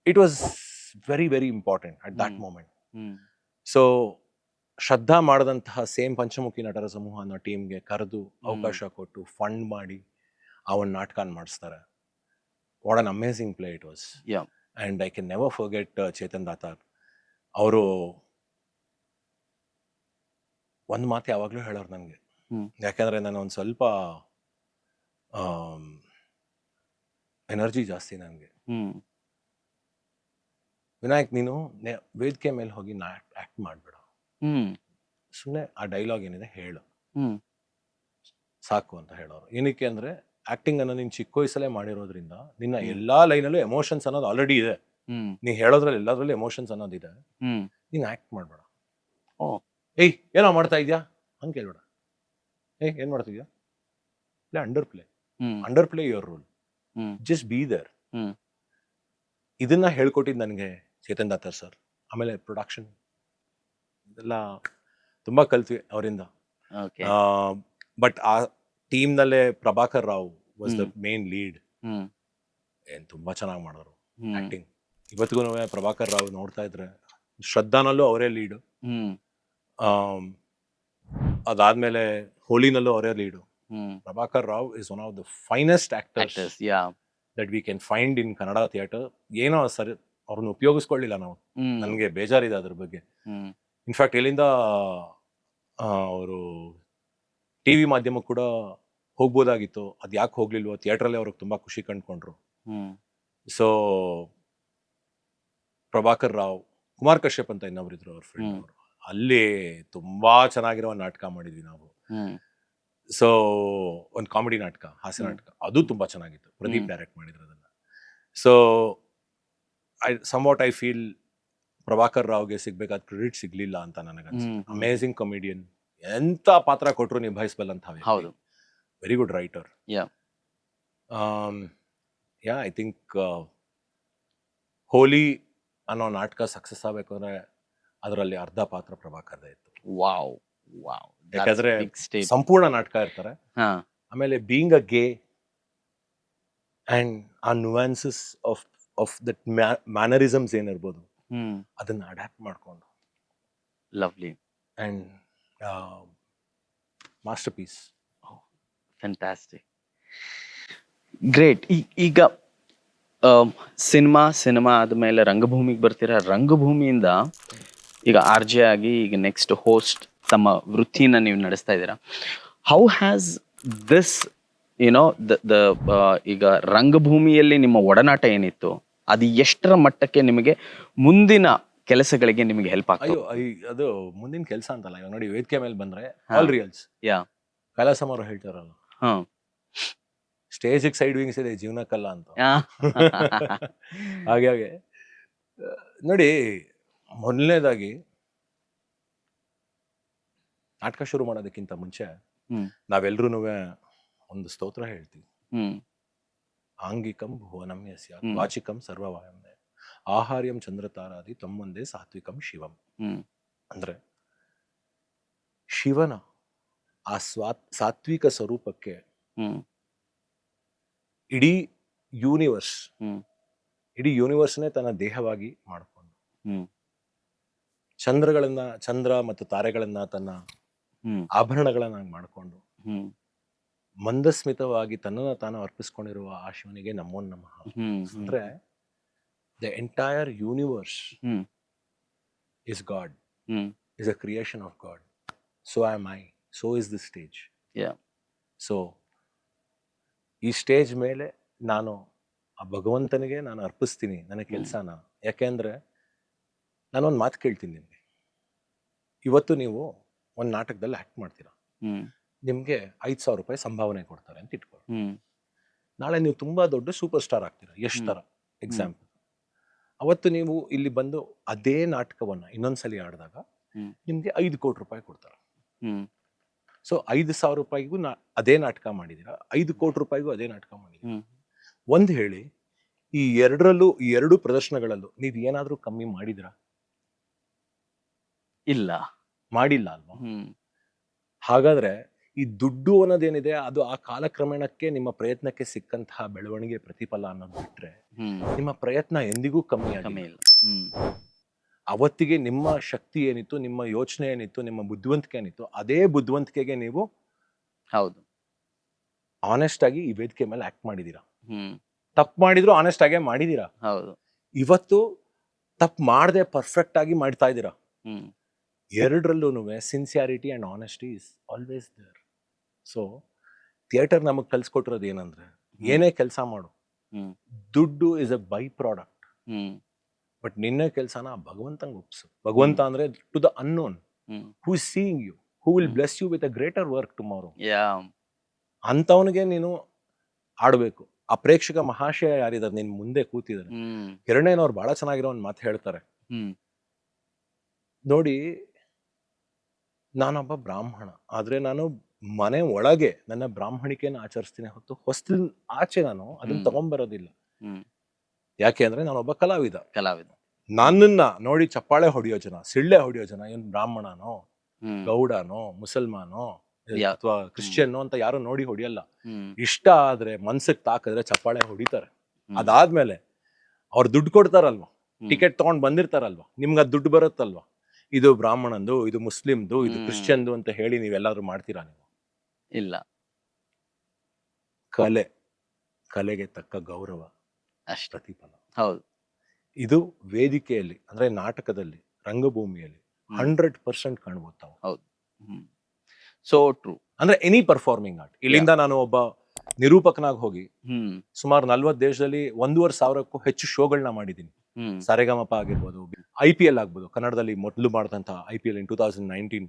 it was very very important at that moment. So Shraddha ಮಾಡಿದಂತಹ ಸೇಮ್ ಪಂಚಮುಖಿ ನಟರ ಸಮೂಹ ಅನ್ನೋ ಟೀಮ್ಗೆ ಕರೆದು ಅವಕಾಶ ಕೊಟ್ಟು ಫಂಡ್ ಮಾಡಿ ಆ ಒಂದು ನಾಟಕ ಮಾಡಿಸ್ತಾರೆ. What an amazing play it was. And I can never forget Chetan Datar. ಅವರು ಒಂದು ಮಾತು ಯಾವಾಗಲೂ ಹೇಳೋರು ನನಗೆ, ಯಾಕೆಂದ್ರೆ ನಾನು ಒಂದು ಸ್ವಲ್ಪ ಎನರ್ಜಿ ಜಾಸ್ತಿ ನನಗೆ. ವಿನಾಯಕ್, ನೀನು ವೇದಿಕೆ ಮೇಲೆ ಹೋಗಿ ಆಕ್ಟ್ ಮಾಡ್ಬೇಡ, ಸುಮ್ಮನೆ ಆ ಡೈಲಾಗ್ ಏನಿದೆ ಹೇಳು ಸಾಕು ಅಂತ ಹೇಳೋರು. ಏನಕ್ಕೆ ಅಂದ್ರೆ ಆಕ್ಟಿಂಗ್ ಅನ್ನ ನೀನ್ ಚಿಕ್ಕ ವಯಸ್ಸಲ್ಲೇ ಮಾಡಿರೋದ್ರಿಂದ ನಿನ್ನ ಎಲ್ಲಾ ಲೈನಲ್ಲೂ ಎಮೋಷನ್ಸ್ ಅನ್ನೋದು ಆಲ್ರೆಡಿ ಇದೆ. ನೀ ಹೇಳೋದ್ರಲ್ಲಿ ಎಲ್ಲದ್ರಲ್ಲೂ ಎಮೋಷನ್ಸ್ ಅನ್ನೋದಿದೆ. ನೀನ್ ಆಕ್ಟ್ ಮಾಡ್ಬೇಡ. ಏಯ್ ಏನೋ ಮಾಡ್ತಾ ಇದ್ಯಾ ಹಂಗೆ ಕೇಳ್ಬೇಡ. ಏಯ್ ಏನ್ ಮಾಡ್ತಿದ್ಯಾ, ಇಲ್ಲ underplay your role, just be there. ಇದನ್ನ ಹೇಳ್ಕೊಟ್ಟಿದ್ದು ನನಗೆ ಚೇತನ್ ದಾತಾರ್ ಸರ್. ಆಮೇಲೆ ಪ್ರೊಡಕ್ಷನ್ ಇದೆಲ್ಲ ತುಂಬಾ ಕಲ್ತ್ವಿ ಅವರಿಂದ. ಬಟ್ ಆ ಟೀಮ್ ನಲ್ಲೇ Prabhakar Rao was the main lead. ಏನ್ ತುಂಬಾ ಚೆನ್ನಾಗಿ ಮಾಡೋರು ಆಕ್ಟಿಂಗ್. ಇವತ್ತಿಗೂ ಪ್ರಭಾಕರ್ ರಾವ್ ನೋಡ್ತಾ ಇದ್ರೆ, ಶ್ರದ್ಧಾನಲ್ಲೂ ಅವರೇ ಲೀಡು, ಅದಾದ್ಮೇಲೆ ಹೋಲಿನಲ್ಲೂ ಅವರೇ lead. Prabhakar Rao is one of the finest actors that we can find in Kannada theatre. ಏನೋ ಸರಿ ಅವ್ರನ್ನ ಉಪಯೋಗಿಸ್ಕೊಳ್ಳಿಲ್ಲ ನಾವು, ನನಗೆ ಬೇಜಾರಿದೆ ಅದ್ರ ಬಗ್ಗೆ. ಇನ್ಫ್ಯಾಕ್ಟ್ ಎಲ್ಲಿಂದ ಅವರು ಟಿವಿ ಮಾಧ್ಯಮಕ್ಕೆ ಕೂಡ ಹೋಗ್ಬೋದಾಗಿತ್ತು, ಅದ್ ಯಾಕೆ ಹೋಗ್ಲಿಲ್ವೋ, ಥಿಯೇಟ್ರಲ್ಲೇ ಅವ್ರಿಗೆ ತುಂಬಾ ಖುಷಿ ಕಂಡ್ಕೊಂಡ್ರು. ಸೊ ಪ್ರಭಾಕರ್ ರಾವ್, ಕುಮಾರ್ ಕಶ್ಯಪ್ ಅಂತ ಇನ್ನೊಬ್ರಿದ್ರು ಅವ್ರ ಫ್ರೆಂಡ್ ಅವರು, ಅಲ್ಲಿ ತುಂಬಾ ಚೆನ್ನಾಗಿರೋ ನಾಟಕ ಮಾಡಿದ್ವಿ ನಾವು. ಸೊ ಒಂದು ಕಾಮಿಡಿ ನಾಟಕ, ಹಾಸ್ಯ ನಾಟಕ, ಅದು ತುಂಬಾ ಚೆನ್ನಾಗಿತ್ತು. ಪ್ರದೀಪ್ ಡೈರೆಕ್ಟ್ ಮಾಡಿದ್ರು ಅದನ್ನ. ಸೊ ಐ ಫೀಲ್ ಪ್ರಭಾಕರ್ ರಾವ್ಗೆ ಸಿಗ್ಬೇಕಾದ ಕ್ರೆಡಿಟ್ ಸಿಗ್ಲಿಲ್ಲ ಅಂತ ನನಗನ್ಸುತ್ತೆ. ಅಮೇಸಿಂಗ್ ಕಾಮಿಡಿಯನ್, ಎಂತ ಪಾತ್ರ ಕೊಟ್ಟರು ನಿಭಾಯಿಸಬಲ್ಲಂತ. Very good writer. I think Holi ಅನ್ನೋ ನಾಟಕ ಸಕ್ಸಸ್ ಆಗ್ಬೇಕು ಅಂದ್ರೆ ಅದರಲ್ಲಿ ಅರ್ಧ ಪಾತ್ರ ಪ್ರಭಾಕರ್ದೇ ಇತ್ತು. ಯಾಕಂದ್ರೆ ಸಂಪೂರ್ಣ ನಾಟಕ ಇರ್ತಾರೆ. ಆಮೇಲೆ ಬೀಯಿಂಗ್ ಅ ಗೇ ಅಂಡ್ ಆ ನುವಾನ್ಸಸ್ ಆಫ್ ದಟ್ ಮ್ಯಾನರಿಸಮ್ಸ್ ಏನಿರ್ಬೋದು ಅದನ್ನ ಅಡ್ಯಾಪ್ಟ್ ಮಾಡ್ಕೊಂಡು lovely and masterpiece. Fantastic, great. ಈಗ ಸಿನಿಮಾ ಆದ್ಮೇಲೆ ರಂಗಭೂಮಿಗೆ ಬರ್ತೀರಾ. ರಂಗಭೂಮಿಯಿಂದ ಈಗ RJ ಆಗಿ ಈಗ ನೆಕ್ಸ್ಟ್ ಹೋಸ್ಟ್ ತಮ್ಮ ವೃತ್ತಿನ ನೀವು ನಡೆಸ್ತಾ ಇದ್ದೀರಾ. ಹೌ ಹ್ಯಾಸ್ ದಿಸ್ ದ ಈಗ ರಂಗಭೂಮಿಯಲ್ಲಿ ನಿಮ್ಮ ಒಡನಾಟ ಏನಿತ್ತು, ಅದು ಎಷ್ಟರ ಮಟ್ಟಕ್ಕೆ ನಿಮಗೆ ಮುಂದಿನ ಕೆಲಸಗಳಿಗೆ ನಿಮಗೆ ಹೆಲ್ಪ್ ಆಗ್ತದೆ? ಅದು ಮುಂದಿನ ಕೆಲಸ ಅಂತಲ್ಲ, ಇವಾಗ ನೋಡಿ ವೇದಿಕೆ ಮೇಲೆ ಬಂದ್ರೆ ಆಲ್ ರಿಯಲ್ಸ್. ಕೈಲಾಸಂ ಅವರು ಹೇಳ್ತಾರಲ್ಲ, ಸ್ಟೇಜಿಗೆ ಸೈಡ್ ವಿಂಗ್ಸ್ ಇದೆ ಜೀವನಕ್ಕಲ್ಲ ಅಂತ. ಹಾಗೆ ನೋಡಿ, ಮೊದಲನೇದಾಗಿ ನಾಟಕ ಶುರು ಮಾಡೋದಕ್ಕಿಂತ ಮುಂಚೆ ನಾವೆಲ್ರೂ ಒಂದು ಸ್ತೋತ್ರ ಹೇಳ್ತೀವಿ. ಆಂಗಿಕಂ ಭುವನಂ ಯಸ್ಯ ವಾಚಿಕಂ ಸರ್ವವಾಯಂದೆ ಆಹಾರ್ಯಂ ಚಂದ್ರತಾರಾದಿ ತಮ್ಮೊಂದೇ ಸಾತ್ವಿಕಂ ಶಿವಂ. ಅಂದ್ರೆ ಶಿವನ ಆ ಸಾತ್ವಿಕ ಸ್ವರೂಪಕ್ಕೆ ಇಡೀ ಯೂನಿವರ್ಸ್ನೇ ತನ್ನ ದೇಹವಾಗಿ ಮಾಡಿಕೊಂಡು, ಚಂದ್ರ ಮತ್ತು ತಾರೆಗಳನ್ನ ತನ್ನ ಆಭರಣಗಳನ್ನಾಗಿ ಮಾಡಿಕೊಂಡು, ಮಂದಸ್ಮಿತವಾಗಿ ತನ್ನನ್ನು ತಾನು ಅರ್ಪಿಸ್ಕೊಂಡಿರುವ ಆ ಶಿವನಿಗೆ ನಮೋ ನಮಃ. ಅಂದ್ರೆ the entire universe is god, is a creation of god. So am I, so is the stage. So ಈ ಸ್ಟೇಜ್ ಮೇಲೆ ನಾನು ಆ ಭಗವಂತನಿಗೆ ನಾನು ಅರ್ಪಿಸ್ತೀನಿ ನನ್ನ ಕೆಲಸನ. ಯಾಕೆಂದ್ರೆ ನಾನೊಂದು ಮಾತು ಕೇಳ್ತೀನಿ ನಿಮಗೆ, ಇವತ್ತು ನೀವು ಒಂದು ನಾಟಕದಲ್ಲಿ ಆ್ಯಕ್ಟ್ ಮಾಡ್ತೀರಾ, ಹ್ಮ್ ನಿಮಗೆ 5,000 ರೂಪಾಯಿ ಸಂಭಾವನೆ ಕೊಡ್ತಾರೆ ಅಂತ ಇಟ್ಕೊಳ್ಳಿ. ಹ್ಮ್ ನಾಳೆ ನೀವು ತುಂಬ ದೊಡ್ಡ ಸೂಪರ್ ಸ್ಟಾರ್ ಆಗ್ತೀರಾ, ಎಷ್ಟು ಥರ ಎಕ್ಸಾಂಪಲ್. ಅವತ್ತು ನೀವು ಇಲ್ಲಿ ಬಂದು ಅದೇ ನಾಟಕವನ್ನು ಇನ್ನೊಂದ್ಸಲಿ ಆಡಿದಾಗ ಹ್ಮ್. ನಿಮಗೆ 5 ಕೋಟಿ ರೂಪಾಯಿ ಕೊಡ್ತಾರೆ. ಹ್ಮ್ ಸೊ 5,000 ರೂಪಾಯಿಗೂ ಅದೇ ನಾಟಕ ಮಾಡಿದ್ದೀರಾ, 5 ಕೋಟಿ ರೂಪಾಯಿಗೂ ಅದೇ ನಾಟಕ ಮಾಡಿದ್ದೀರಾ. ಹ್ಮ್ ಒಂದು ಹೇಳಿ, ಈ ಎರಡರಲ್ಲೂ, ಈ ಎರಡು ಪ್ರದರ್ಶನಗಳಲ್ಲೂ ನೀವು ಏನಾದರೂ ಕಮ್ಮಿ ಮಾಡಿದಿರಾ? ಇಲ್ಲ. ಮಾಡಿಲ್ಲ ಅಲ್ವಾ? ಹ್ಮ್ ಹಾಗಾದ್ರೆ ಈ ದುಡ್ಡು ಅನ್ನೋದೇನಿದೆ ಅದು ಆ ಕಾಲಕ್ರಮೇಣಕ್ಕೆ ನಿಮ್ಮ ಪ್ರಯತ್ನಕ್ಕೆ ಸಿಕ್ಕಂತಹ ಬೆಳವಣಿಗೆ ಪ್ರತಿಫಲ ಅನ್ನೋದು ಬಿಟ್ರೆ ಹ್ಮ್ ನಿಮ್ಮ ಪ್ರಯತ್ನ ಎಂದಿಗೂ ಕಮ್ಮಿ ಕಮ್ಮಿ ಆಗಿಲ್ಲ. ಇಲ್ಲ. ಅವತ್ತಿಗೆ ನಿಮ್ಮ ಶಕ್ತಿ ಏನಿತ್ತು, ನಿಮ್ಮ ಯೋಚನೆ ಏನಿತ್ತು, ನಿಮ್ಮ ಬುದ್ಧಿವಂತಿಕೆ ಏನಿತ್ತು, ಅದೇ ಬುದ್ಧಿವಂತಿಕೆಗೆ ನೀವು ಹೌದು. ಆನೆಸ್ಟ್ ಆಗಿ ಈ ವೇದಿಕೆ ಮೇಲೆ ಆಕ್ಟ್ ಮಾಡಿದೀರಾ. ಹ್ಮ್ ತಪ್ಪು ಮಾಡಿದ್ರು ಆನೆಸ್ಟ್ ಆಗೇ ಮಾಡಿದೀರಾ. ಹೌದು. ಇವತ್ತು ತಪ್ಪು ಮಾಡದೆ ಪರ್ಫೆಕ್ಟ್ ಆಗಿ ಮಾಡ್ತಾ ಇದ್ದೀರಾ. ಹ್ಮ್ ಎರಡರಲ್ಲೂ sincerity and honesty is always there. So theatre ನಮಗೆ ಕಲ್ಸ್ಕೊಟ್ಟಿರೋದು ಏನಂದ್ರೆ, ಏನೇ ಕೆಲಸ ಮಾಡು, ಹ್ಮ್ ದುಡ್ಡು is a byproduct. Hmm but ನಿನ್ನ ಕೆಲಸನ ಭಗವಂತಂಗೆ ಒಪ್ಸು. ಭಗವಂತ ಅಂದ್ರೆ to the unknown, hmm who is seeing you, who will bless you with a greater work tomorrow. Yeah. ಅಂಥವನಿಗೆ ನೀನು ಆಡಬೇಕು. ಆ ಪ್ರೇಕ್ಷಕ ಮಹಾಶಯ ಯಾರಿದ್ದಾರೆ ನಿನ್ ಮುಂದೆ ಕೂತಿದ್ದಾರೆ, ಹ್ಮ್ ಕಿರಣಯ್ಯನವ್ರು ಬಹಳ ಚೆನ್ನಾಗಿರೋ ಒಂದು ಮಾತು ಹೇಳ್ತಾರೆ ಹ್ಮ್ ನೋಡಿ. ನಾನೊಬ್ಬ ಬ್ರಾಹ್ಮಣ, ಆದ್ರೆ ನಾನು ಮನೆ ಒಳಗೆ ನನ್ನ ಬ್ರಾಹ್ಮಣಿಕೆಯನ್ನು ಆಚರಿಸ್ತೀನಿ ಹೊತ್ತು ಹೊಸ್ತಿಲ್ ಆಚೆ ನಾನು ಅದನ್ನ ತಗೊಂಡ್ಬರೋದಿಲ್ಲ. ಹ್ಮ್ ಯಾಕೆ ಅಂದ್ರೆ ನಾನೊಬ್ಬ ಕಲಾವಿದ. ನನ್ನನ್ನ ನೋಡಿ ಚಪ್ಪಾಳೆ ಹೊಡೆಯೋ ಜನ, ಸಿಳ್ಳೆ ಹೊಡೆಯೋ ಜನ, ಇವನ್ ಬ್ರಾಹ್ಮಣನೋ, ಹ್ಮ್ ಗೌಡನೋ, ಮುಸಲ್ಮಾನೋ ಯಾ- ಅಥವಾ ಕ್ರಿಶ್ಚಿಯನ್ನೋ ಅಂತ ಯಾರು ನೋಡಿ ಹೊಡಿಯಲ್ಲ. ಹ್ಮ್ ಇಷ್ಟ ಆದ್ರೆ ಮನ್ಸಕ್ ತಾಕಿದ್ರೆ ಚಪ್ಪಾಳೆ ಹೊಡಿತಾರೆ. ಹ್ಮ್. ಅದಾದ್ಮೇಲೆ ಅವ್ರು ದುಡ್ಡು ಕೊಡ್ತಾರಲ್ವಾ, ಹ್ಮ್. ಟಿಕೆಟ್ ತಗೊಂಡ್ ಬಂದಿರ್ತಾರಲ್ವಾ, ನಿಮ್ಗೆ ಅದು ದುಡ್ಡು ಬರುತ್ತಲ್ವಾ, ಇದು ಬ್ರಾಹ್ಮಣಂದು, ಇದು ಮುಸ್ಲಿಮ್ದು, ಇದು ಹ್ಮ್. ಕ್ರಿಶ್ಚಿಯನ್ದು ಅಂತ ಹೇಳಿ ನೀವೆಲ್ಲಾದ್ರೂ ಮಾಡ್ತೀರಾ? ನೀವು ಇಲ್ಲ. ಕಲೆಗೆ ತಕ್ಕ ಗೌರವ, ಅಷ್ಟೇ. ಪ್ರತಿಫಲ. ಹೌದು. ಇದು ವೇದಿಕೆಯಲ್ಲಿ ಅಂದ್ರೆ ನಾಟಕದಲ್ಲಿ, ರಂಗಭೂಮಿಯಲ್ಲಿ 100% ಕಾಣ್ಬೋದು ತಾವು. ಹೌದು. ಹ್ಮ್ ಸೋ ಟ್ರೂ. ಅಂದ್ರೆ ಎನಿ ಪರ್ಫಾರ್ಮಿಂಗ್ ಆರ್ಟ್. ಇಲ್ಲಿಂದ ನಾನು ಒಬ್ಬ ನಿರೂಪಕನಾಗಿ ಹೋಗಿ ಹ್ಮ್ ಸುಮಾರು 40 ದೇಶದಲ್ಲಿ 1,500ಕ್ಕೂ ಹೆಚ್ಚು ಶೋಗಳನ್ನ ಮಾಡಿದ್ದೀನಿ. ಹ್ಮ್ ಸರೆಗಮಪ ಆಗಿರ್ಬೋದು, IPL ಆಗ್ಬೋದು, ಕನ್ನಡದಲ್ಲಿ ಮೊದಲು ಮಾಡಿದಂತಹ IPL ಇನ್ 2019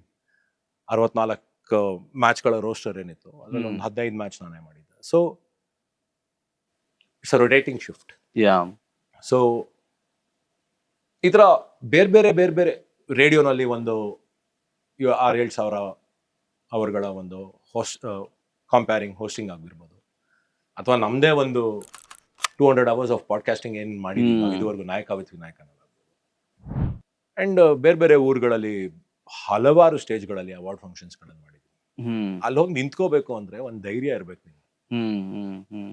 64 ಮ್ಯಾಚ್ಗಳ ರೋಸ್ಟರ್ ಏನಿತ್ತು ಅದ್ರಲ್ಲಿ ಒಂದು 15 ಮ್ಯಾಚ್ ನಾನೇ ಮಾಡಿದ್ದೆ. So it's a rotating shift. Yeah. So ಈ ಥರ ಬೇರೆ ಬೇರೆ ರೇಡಿಯೋನಲ್ಲಿ ಒಂದು 6-7 ಸಾವಿರ ಅವರ್ಗಳ ಒಂದು ಕಂಪೇರಿಂಗ್ ಹೋಸ್ಟಿಂಗ್ ಆಗಿರ್ಬೋದು, ಅಥವಾ ನಮ್ಮದೇ ಒಂದು 200 hours ಆಫ್ ಪಾಡ್ಕಾಸ್ಟಿಂಗ್ ಏನು ಮಾಡಿದ್ದೀವಿ ಇದುವರೆಗೂ, ನಾಯಕ ವಿತ್ ವಿನಾಯಕ ಅಂಡ್ ಬೇರೆ ಊರುಗಳಲ್ಲಿ ಹಲವಾರು ಸ್ಟೇಜ್ಗಳಲ್ಲಿ ಅವಾರ್ಡ್ ಫಂಕ್ಷನ್ಸ್ಗಳನ್ನು ಮಾಡಿದ್ವಿ. ಹ್ಮ್ ಅಲ್ಲಿ ಹೋಗಿ ನಿಂತ್ಕೋಬೇಕು ಅಂದ್ರೆ ಒಂದು ಧೈರ್ಯ ಇರ್ಬೇಕು ನೀವು. ಹ್ಮ್ ಹ್ಮ್ ಹ್ಮ್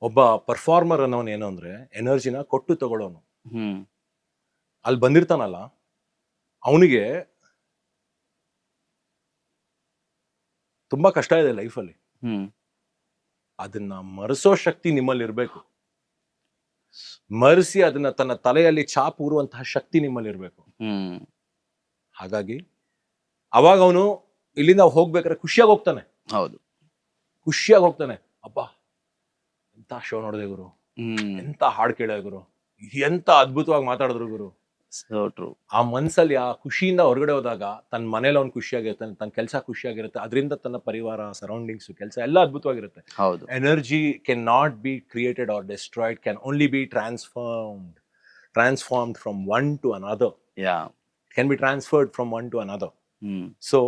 ಒಬ್ಬ ಪರ್ಫಾರ್ಮರ್ ಅನ್ನೋನು ಏನು ಅಂದ್ರೆ ಎನರ್ಜಿನ ಕೊಟ್ಟು ತಗೊಳ್ಳೋನು. ಹ್ಮ್ ಅಲ್ಲಿ ಬಂದಿರ್ತಾನಲ್ಲ ಅವನಿಗೆ ತುಂಬಾ ಕಷ್ಟ ಇದೆ ಲೈಫಲ್ಲಿ. ಹ್ಮ್ ಅದನ್ನ ಮರೆಸೋ ಶಕ್ತಿ ನಿಮ್ಮಲ್ಲಿ ಇರ್ಬೇಕು. ಮರೆಸಿ ಅದನ್ನ ತನ್ನ ತಲೆಯಲ್ಲಿ ಛಾಪ್ ಊರುವಂತಹ ಶಕ್ತಿ ನಿಮ್ಮಲ್ಲಿ ಇರ್ಬೇಕು. ಹ್ಮ್ ಹಾಗಾಗಿ ಅವಾಗ ಅವನು ಇಲ್ಲಿಂದ ಹೋಗ್ಬೇಕಾದ್ರೆ ಖುಷಿಯಾಗಿ ಹೋಗ್ತಾನೆ. ಹೌದು. ಖುಷಿಯಾಗಿ ಹೋಗ್ತಾನೆ. ಅಪ್ಪ ಎಂತ ಶೋ ನೋಡಿದೆ ಗುರು, ಹ್ಮ್ ಎಂತ ಹಾಡು ಕೇಳಿದೆ ಗುರು, ಎಂತ ಅದ್ಭುತವಾಗಿ ಮಾತಾಡಿದ್ರು ಗುರು. So true. ಆ ಮನ್ಸಲ್ಲಿ ಆ ಖುಷಿಯಿಂದ ಹೊರಗಡೆ ಹೋದಾಗ ತನ್ನ ಮನೇಲಿ ಅವ್ನು ಖುಷಿಯಾಗಿರ್ತಾನೆ, ತನ್ನ ಕೆಲಸ ಖುಷಿಯಾಗಿರುತ್ತೆ, ಅದರಿಂದ ತನ್ನ ಪರಿವಾರ, ಸರೌಂಡಿಂಗ್ಸ್, ಕೆಲಸ ಎಲ್ಲ ಅದ್ಭುತವಾಗಿರುತ್ತೆ. ಹೌದು. Energy cannot be created or destroyed, can only be transformed from one to another. Yeah. Can be transferred from one to another. Hmm so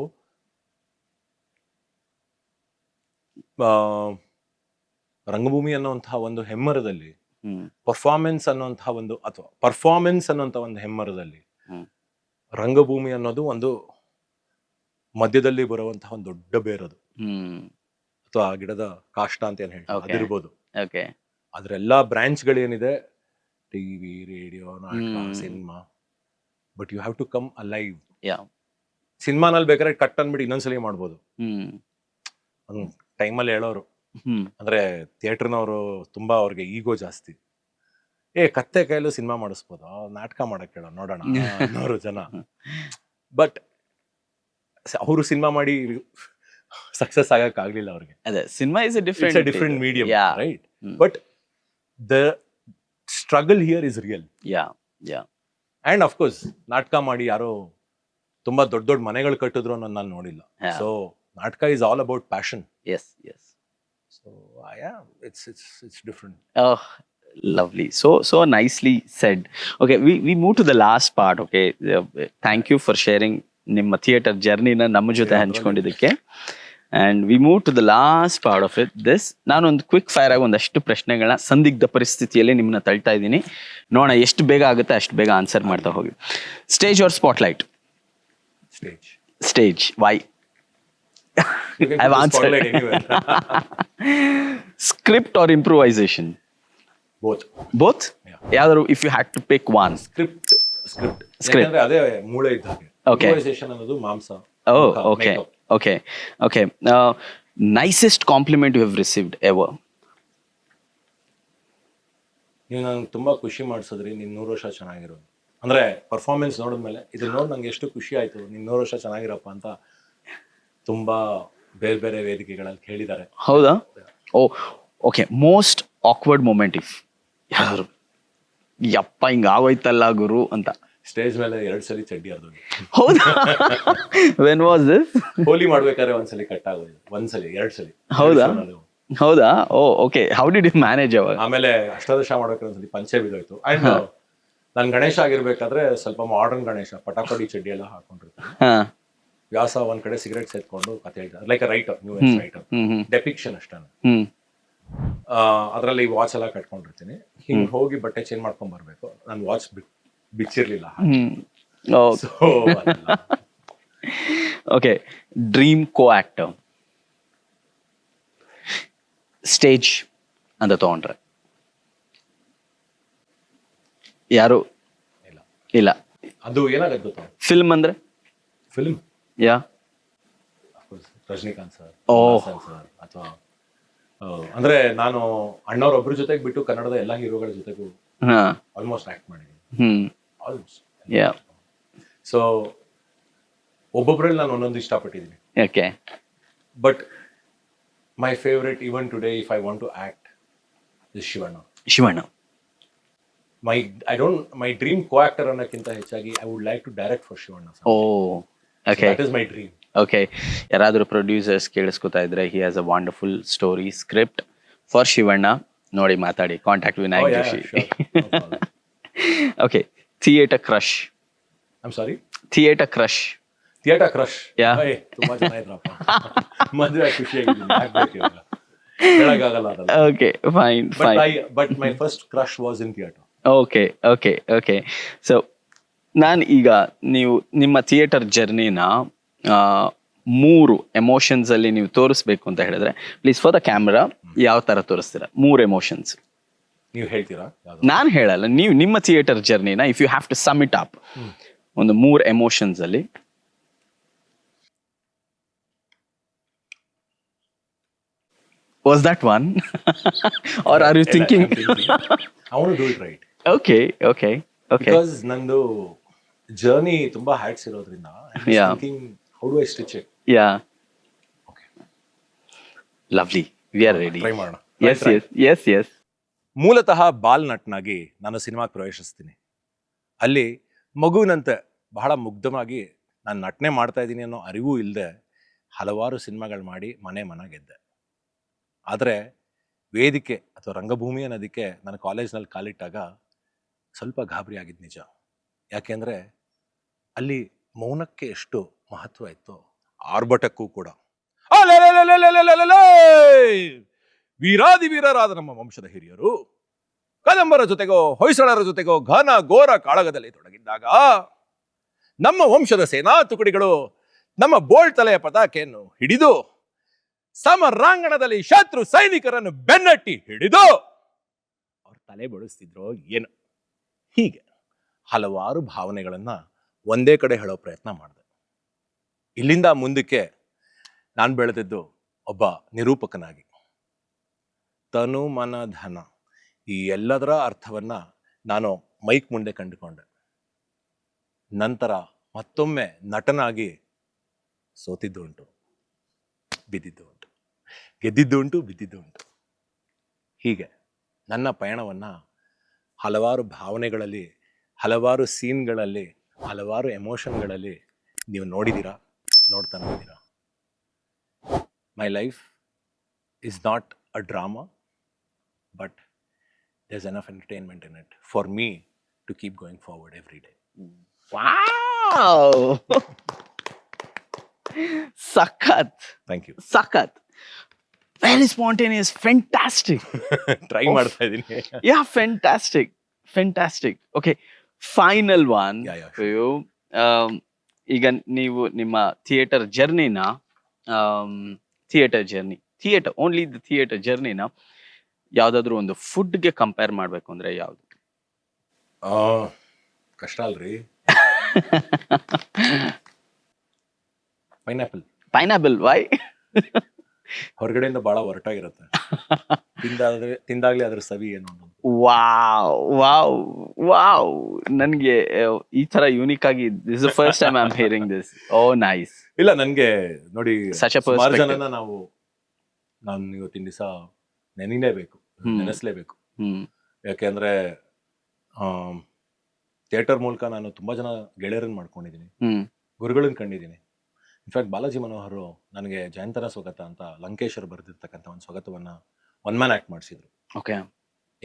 ರಂಗಭೂಮಿ ಅನ್ನುವಂತಹ ಒಂದು ಹೆಮ್ಮರದಲ್ಲಿ, ಹ್ಮ್ ಪರ್ಫಾರ್ಮೆನ್ಸ್ ಅನ್ನುವಂತಹ ಒಂದು, ಅಥವಾ ಪರ್ಫಾರ್ಮೆನ್ಸ್ ಅನ್ನುವಂತಹ ಒಂದು ಹೆಮ್ಮರದಲ್ಲಿ ಹ್ಮ್ ರಂಗಭೂಮಿ ಅನ್ನೋದು ಒಂದು ಮಧ್ಯದಲ್ಲಿ ಬರುವಂತಹ ಒಂದು ದೊಡ್ಡ ಬೇರದು, ಹ್ಮ್ ಅಥವಾ ಆ ಗಿಡದ ಕಾಷ್ಟ ಅಂತ ಏನ್ ಹೇಳ್ತಾರೆ Okay. ಅದಿರ್ಬೋದು. ಓಕೆ. ಅದ್ರ ಎಲ್ಲಾ ಬ್ರಾಂಚ್ಗಳೇನಿದೆ, ಟಿವಿ, ರೇಡಿಯೋ, ನಾಟಕ, cinema, but you have to come alive. Yeah. ಸಿನಿಮಾನಲ್ಲಿ ಬೇಕಾದ್ರೆ ಕಟ್ ಅಂದ್ಬಿಟ್ಟು ಇನ್ನೊಂದ್ಸಲಿ ಮಾಡ್ಬೋದು. ಹ್ಮ್ ಒಂದು ಟೈಮಲ್ಲಿ ಹೇಳೋರು, ಹ್ಮ್ ಅಂದ್ರೆ ಥಿಯೇಟರ್ನವರು ತುಂಬಾ ಅವ್ರಿಗೆ ಈಗೋ ಜಾಸ್ತಿ. ಕತ್ತೆ ಕೈಯಲ್ಲೂ ಸಿನಿಮಾ ಮಾಡಿಸ್ಬೋದು, ನಾಟಕ ಮಾಡಕ್ ಹೇಳೋ ನೋಡೋಣ ಅನ್ನೋರು ಜನ. ಬಟ್ ಅವರು ಸಿನಿಮಾ ಮಾಡಿ ಸಕ್ಸಸ್ ಆಗಕ್ ಆಗ್ಲಿಲ್ಲ ಅವ್ರಿಗೆ. ಅದೇ cinema is different medium, yeah. Right? But the struggle here is real. Yeah. Yeah. And of course ನಾಟಕ ಮಾಡಿ ಯಾರೋ ತುಂಬಾ ದೊಡ್ಡ ದೊಡ್ಡ ಮನೆಗಳು ಕಟ್ಟಿದ್ರು ಅನ್ನೋದು ನಾನು ನೋಡಿಲ್ಲ. Yeah. ಸೊ ನಾಟಕ is all about passion. Yes, yes. So it's different. Oh, lovely. So nicely said. Okay, we move to the last part. Okay, thank you for sharing ನಿಮ್ಮ ಥಿಯೇಟರ್ ಜರ್ನಿನ ನಮ್ಮ ಜೊತೆ ಹಂಚ್ಕೊಂಡಿದ್ದಕ್ಕೆ. And we move to the last part of it. ನಾನೊಂದು quick fire ಆಗಿ ಒಂದಷ್ಟು ಪ್ರಶ್ನೆಗಳನ್ನ ಸಂದಿಗ್ಧ ಪರಿಸ್ಥಿತಿಯಲ್ಲಿ ನಿಮ್ಮನ್ನ ತಳ್ತಾ ಇದ್ದೀನಿ. ನೋಡೋಣ ಎಷ್ಟು ಬೇಗ ಆಗುತ್ತೆ ಅಷ್ಟು ಬೇಗ ಆನ್ಸರ್ ಮಾಡ್ತಾ ಹೋಗಿ. Stage or spotlight? Stage. Why? I've answered. Script or improvisation? Both? Yeah. ಯಾವ್ದಾದ್ರು if you had to pick one? Script. Script. ಅದೇ ಮೂಳೆ ಇದ್ದಾಗೆ. Okay. Improvisation ಅನ್ನೋದು ಮಾಂಸ. Oh, okay. Nicest compliment you have received ever? ನೀವು ನಂಗೆ ತುಂಬಾ ಖುಷಿ ಮಾಡಿಸಿದ್ರಿ, ನೀನ್ 100 ವರ್ಷ ಚೆನ್ನಾಗಿರೋದು. ಅಂದ್ರೆ ಪರ್ಫಾರ್ಮೆನ್ಸ್ ನೋಡಿದ್ಮೇಲೆ ಇದನ್ನ ನೋಡಿ ನಂಗೆ ಎಷ್ಟು ಖುಷಿ ಆಯ್ತು, ನೀನ್ 100 ವರ್ಷ ಚೆನ್ನಾಗಿರಪ್ಪ ಅಂತ ತುಂಬಾ ಬೇರೆ ಬೇರೆ ವೇದಿಕೆಗಳಲ್ಲಿ ಹೇಳಿದ್ದಾರೆ. ಹೌದಾ? Okay. Most awkward moment if ಯಾರು ಯಪ್ಪ ಹಿಂಗ ಆಗೋಯ್ತಲ್ಲ ಗುರು ಅಂತ? ಸ್ಟೇಜ್ ಮೇಲೆ 2 ಸಲ ಚಡ್ಡಿ ಹರಿದೋಗಿ. ಹೌದಾ? When was this? ಹೋಲಿ ಮಾಡ್ಬೇಕಾದ್ರೆ ಒಂದ್ಸಲಿ ಕಟ್ ಆಗೋದು, 2 ಸಲಿ. ಹೌದಾ? Okay. How did you manage ಅವಾಗ? ಆಮೇಲೆ ಅಷ್ಟಾದಶ ಮಾಡ್ಬೇಕಾದ್ರೆ ಒಂದ್ಸಲಿ ಪಂಚೆ ಬಿದ್ದೋಯ್ತು. ಅಂಡ್ ನಾನು ಗಣೇಶ ಆಗಿರ್ಬೇಕಾದ್ರೆ ಸ್ವಲ್ಪ ಮಾಡರ್ನ್ ಗಣೇಶ, ಪಟಾಪಟಿ ಚಡ್ಡಿ ಎಲ್ಲ ಹಾಕೊಂಡಿರ್ತೀನಿ. ವ್ಯಾಸ ಒಂದ್ ಕಡೆ ಸಿಗರೇಟ್ ಸೇತ್ಕೊಂಡು ಕತೆ ಹೇಳ್ತಾರೆ, like writer, new age writer, depiction ಅಷ್ಟೇ. ಅದ್ರಲ್ಲಿ ವಾಚ್ ಎಲ್ಲ ಕಟ್ಕೊಂಡಿರ್ತೀನಿ. ಹಿಂಗ್ ಹೋಗಿ ಬಟ್ಟೆ ಚೇಂಜ್ ಮಾಡ್ಕೊಂಡ್ ಬರ್ಬೇಕು, ನಾನು ವಾಚ್ ಬಿಚ್ಚಿರ್ಲಿಲ್ಲ. Okay. Dream coactor stage ಅಂತ ತಗೊಂಡ್ರೆ ಯಾರು ಇಲ್ಲ? ಅದು ಏನಾಗತ್ತೆ ಗೊತ್ತಾ, ಫಿಲ್ಮ್ ಅಂದ್ರೆ film yeah Rajinikanth sir, sir, ಅಥವಾ ಅಂದ್ರೆ ನಾನು ಅಣ್ಣವ್ರೊಬ್ರ ಜೊತೆಗೆ ಬಿಟ್ಟು ಕನ್ನಡದ ಎಲ್ಲಾ ಹೀರೋಗಳ ಜೊತೆಗೂ ಆಲ್ಮೋಸ್ಟ್ ಆಕ್ಟ್ ಮಾಡಿದ್ದೀನಿ. ಆಲ್ಮೋಸ್ಟ್. ಸೊ ಒಬ್ಬೊಬ್ರಲ್ಲಿ ನಾನು ಒಂದೊಂದು ಇಷ್ಟಪಟ್ಟಿದ್ದೀನಿ. Okay. But my favourite even today if I want to act is Shivanna. My dream coactor ಅನ್ನೋಕ್ಕಿಂತ ಹೆಚ್ಚಾಗಿ I would like to direct for Shivanna. Okay. That is my dream. Okay. ಯಾರಾದರೂ producers ಕೇಳಿಸ್ಕೊತಾ ಇದ್ರೆ, he has a wonderful story script for Shivanna. ನೋಡಿ ಮಾತಾಡಿ, contact Vinayak Joshi. Okay. Theatre crush? I'm sorry? Theatre crush. ತುಂಬಾ ಜನ ಇದ್ರಪ್ಪ, ಮದುವೆ ಖುಷಿಯಾಗಿದ್ದೀನಿ, ಹೇಳಕ್ಕಾಗಲ್ಲ. Okay, fine. But my first crush was in theatre. Okay. So ನಾನು ಈಗ ನೀವು ನಿಮ್ಮ ಥಿಯೇಟರ್ ಜರ್ನಿನ 3 ಎಮೋಷನ್ಸ್ ಅಲ್ಲಿ ನೀವು ತೋರಿಸ್ಬೇಕು ಅಂತ ಹೇಳಿದ್ರೆ, ಪ್ಲೀಸ್ ಫಾರ್ ದ ಕ್ಯಾಮ್ರಾ ಯಾವ ತರ ತೋರಿಸ್ತೀರಾ? 3 ಎಮೋಷನ್ಸ್ ನೀವು ಹೇಳ್ತೀರಾ? ನಾನು ಹೇಳಲ್ಲ, ನೀವು ನಿಮ್ಮ ಥಿಯೇಟರ್ ಜರ್ನಿನ if you have to sum it up ಒಂದು 3 ಎಮೋಷನ್ಸ್ ಅಲ್ಲಿ. Was that one? Or are you thinking? I want to do it right. Okay. Because ನಂದು ಜರ್ನಿ ತುಂಬಾ ಹ್ಯಾಟ್ಸ್ ಇರೋದ್ರಿಂದ Yeah. thinking how do I stitch it? Yeah. Okay. Lovely. We are ready. Try ಮಾಡೋಣ. Yes. ಮೂಲತಃ ball ನಟನಾಗಿ ನಾನು ಸಿನಿಮಾಗೆ ಪ್ರವೇಶಿಸ್ತೀನಿ. ಅಲ್ಲಿ ಮಗುವಿನಂತೆ ಬಹಳ ಮುಗ್ಧವಾಗಿ ನಾನು ನಟನೆ ಮಾಡ್ತಾ ಇದ್ದೀನಿ ಅನ್ನೋ ಅರಿವು ಇಲ್ಲದೆ ಹಲವಾರು ಸಿನಿಮಾಗಳು ಮಾಡಿ ಮನ ಗೆದ್ದೆ. ಆದರೆ ವೇದಿಕೆ ಅಥವಾ ರಂಗಭೂಮಿ ಅನ್ನೋದಕ್ಕೆ ನಾನು ಕಾಲೇಜ್ನಲ್ಲಿ ಕಾಲಿಟ್ಟಾಗ ಸ್ವಲ್ಪ ಗಾಬರಿ ಆಗಿದ್ದು ನಿಜ. ಯಾಕೆಂದರೆ ಅಲ್ಲಿ ಮೌನಕ್ಕೆ ಎಷ್ಟು ಮಹತ್ವ ಇತ್ತು, ಆರ್ಭಟಕ್ಕೂ ಕೂಡ. ವೀರಾದಿ ವೀರರಾದ ನಮ್ಮ ವಂಶದ ಹಿರಿಯರು ಕದಂಬರ ಜೊತೆಗೋ ಹೊಯ್ಸಳರ ಜೊತೆಗೋ ಘನ ಘೋರ ಕಾಳಗದಲ್ಲಿ ತೊಡಗಿದ್ದಾಗ ನಮ್ಮ ವಂಶದ ಸೇನಾ ತುಕಡಿಗಳು ನಮ್ಮ ಬೋಳ್ತಲೆಯ ಪತಾಕೆಯನ್ನು ಹಿಡಿದು ಸಮರಾಂಗಣದಲ್ಲಿ ಶತ್ರು ಸೈನಿಕರನ್ನು ಬೆನ್ನಟ್ಟಿ ಹಿಡಿದು ಅವ್ರ ತಲೆ ಬಡಿಸ್ತಿದ್ರು ಏನು. ಹೀಗೆ ಹಲವಾರು ಭಾವನೆಗಳನ್ನ ಒಂದೇ ಕಡೆ ಹೇಳೋ ಪ್ರಯತ್ನ ಮಾಡಿದೆ. ಇಲ್ಲಿಂದ ಮುಂದಕ್ಕೆ ನಾನು ಬೆಳೆದಿದ್ದು ಒಬ್ಬ ನಿರೂಪಕನಾಗಿ. ತನು ಮನ ಧನ ಈ ಎಲ್ಲದರ ಅರ್ಥವನ್ನ ನಾನು ಮೈಕ್ ಮುಂದೆ ಕಂಡುಕೊಂಡೆ. ನಂತರ ಮತ್ತೊಮ್ಮೆ ನಟನಾಗಿ ಸೋತಿದ್ದು ಉಂಟು, ಬಿದ್ದಿದ್ದು ಉಂಟು, ಗೆದ್ದಿದ್ದು ಉಂಟು, ಬಿದ್ದಿದ್ದು ಉಂಟು. ಹೀಗೆ ನನ್ನ ಪಯಣವನ್ನ ಹಲವಾರು ಭಾವನೆಗಳಲ್ಲಿ, ಹಲವಾರು ಸೀನ್ಗಳಲ್ಲಿ, ಹಲವಾರು ಎಮೋಷನ್ಗಳಲ್ಲಿ ನೀವು ನೋಡಿದ್ದೀರಾ, ನೋಡ್ತಾನೆ ಇದ್ದೀರಾ. My life is not a drama, but there's enough entertainment in it for me to keep going forward every day. Wow! Sakat. Thank you. Sakat. Very spontaneous. Fantastic. Try ಮಾಡ್ತಾ ಇದ್ದೀನಿ. Yeah, fantastic. Fantastic. Okay. Final one Yeah, for you. ಈಗ ನೀವು ನಿಮ್ಮ theatre ಜರ್ನಿನ theatre only the theatre ಜರ್ನಿನ ಯಾವ್ದಾದ್ರು ಒಂದು ಫುಡ್ಗೆ ಕಂಪೇರ್ ಮಾಡ್ಬೇಕು ಅಂದ್ರೆ ಯಾವ್ದು? ಕಷ್ಟ ಅಲ್ರಿ. Pineapple why? ಹೊರಗಡೆಯಿಂದ ಬಹಳ ಹೊರಟಾಗಿರುತ್ತೆ, ತಿಂದಾಗ್ಲೇ ಅದ್ರ ಸವಿ ಏನು ಅನ್ನೋದು. ವಾವ್ ನನ್ಗೆ ಈ ತರ ಯೂನಿಕ್ ಆಗಿ this is first time I am hearing this. Oh nice. ಇಲ್ಲ, ನನ್ಗೆ ನೋಡಿ Such a ಸುಮಾರು perspective. ಜನನ ನಾನು ಇವತ್ತಿನ ದಿವಸ ನೆನೆಲೇಬೇಕು, ನೆನೆಸ್ಲೇಬೇಕು. ಯಾಕೆಂದ್ರೆ ಥಿಯೇಟರ್ ಮೂಲಕ ನಾನು ತುಂಬಾ ಜನ ಗೆಳೆಯರನ್ನ ಮಾಡ್ಕೊಂಡಿದ್ದೀನಿ, ಗುರುಗಳನ್ನ ಕಂಡಿದ್ದೀನಿ. ಇನ್ಫ್ಯಾಕ್ಟ್ ಬಾಲಾಜಿ ಮನೋಹರ್ ನನಗೆ ಜಯಂತನ ಸ್ವಗತ ಅಂತ ಲಂಕೇಶ್ವರ್ ಬರೆದಿರ್ತಕ್ಕಂಥ ಒಂದು ಸ್ವಗತವನ್ನ ಒನ್ ಮ್ಯಾನ್ ಆಕ್ಟ್ ಮಾಡಿಸಿದ್ರು. ಓಕೆ.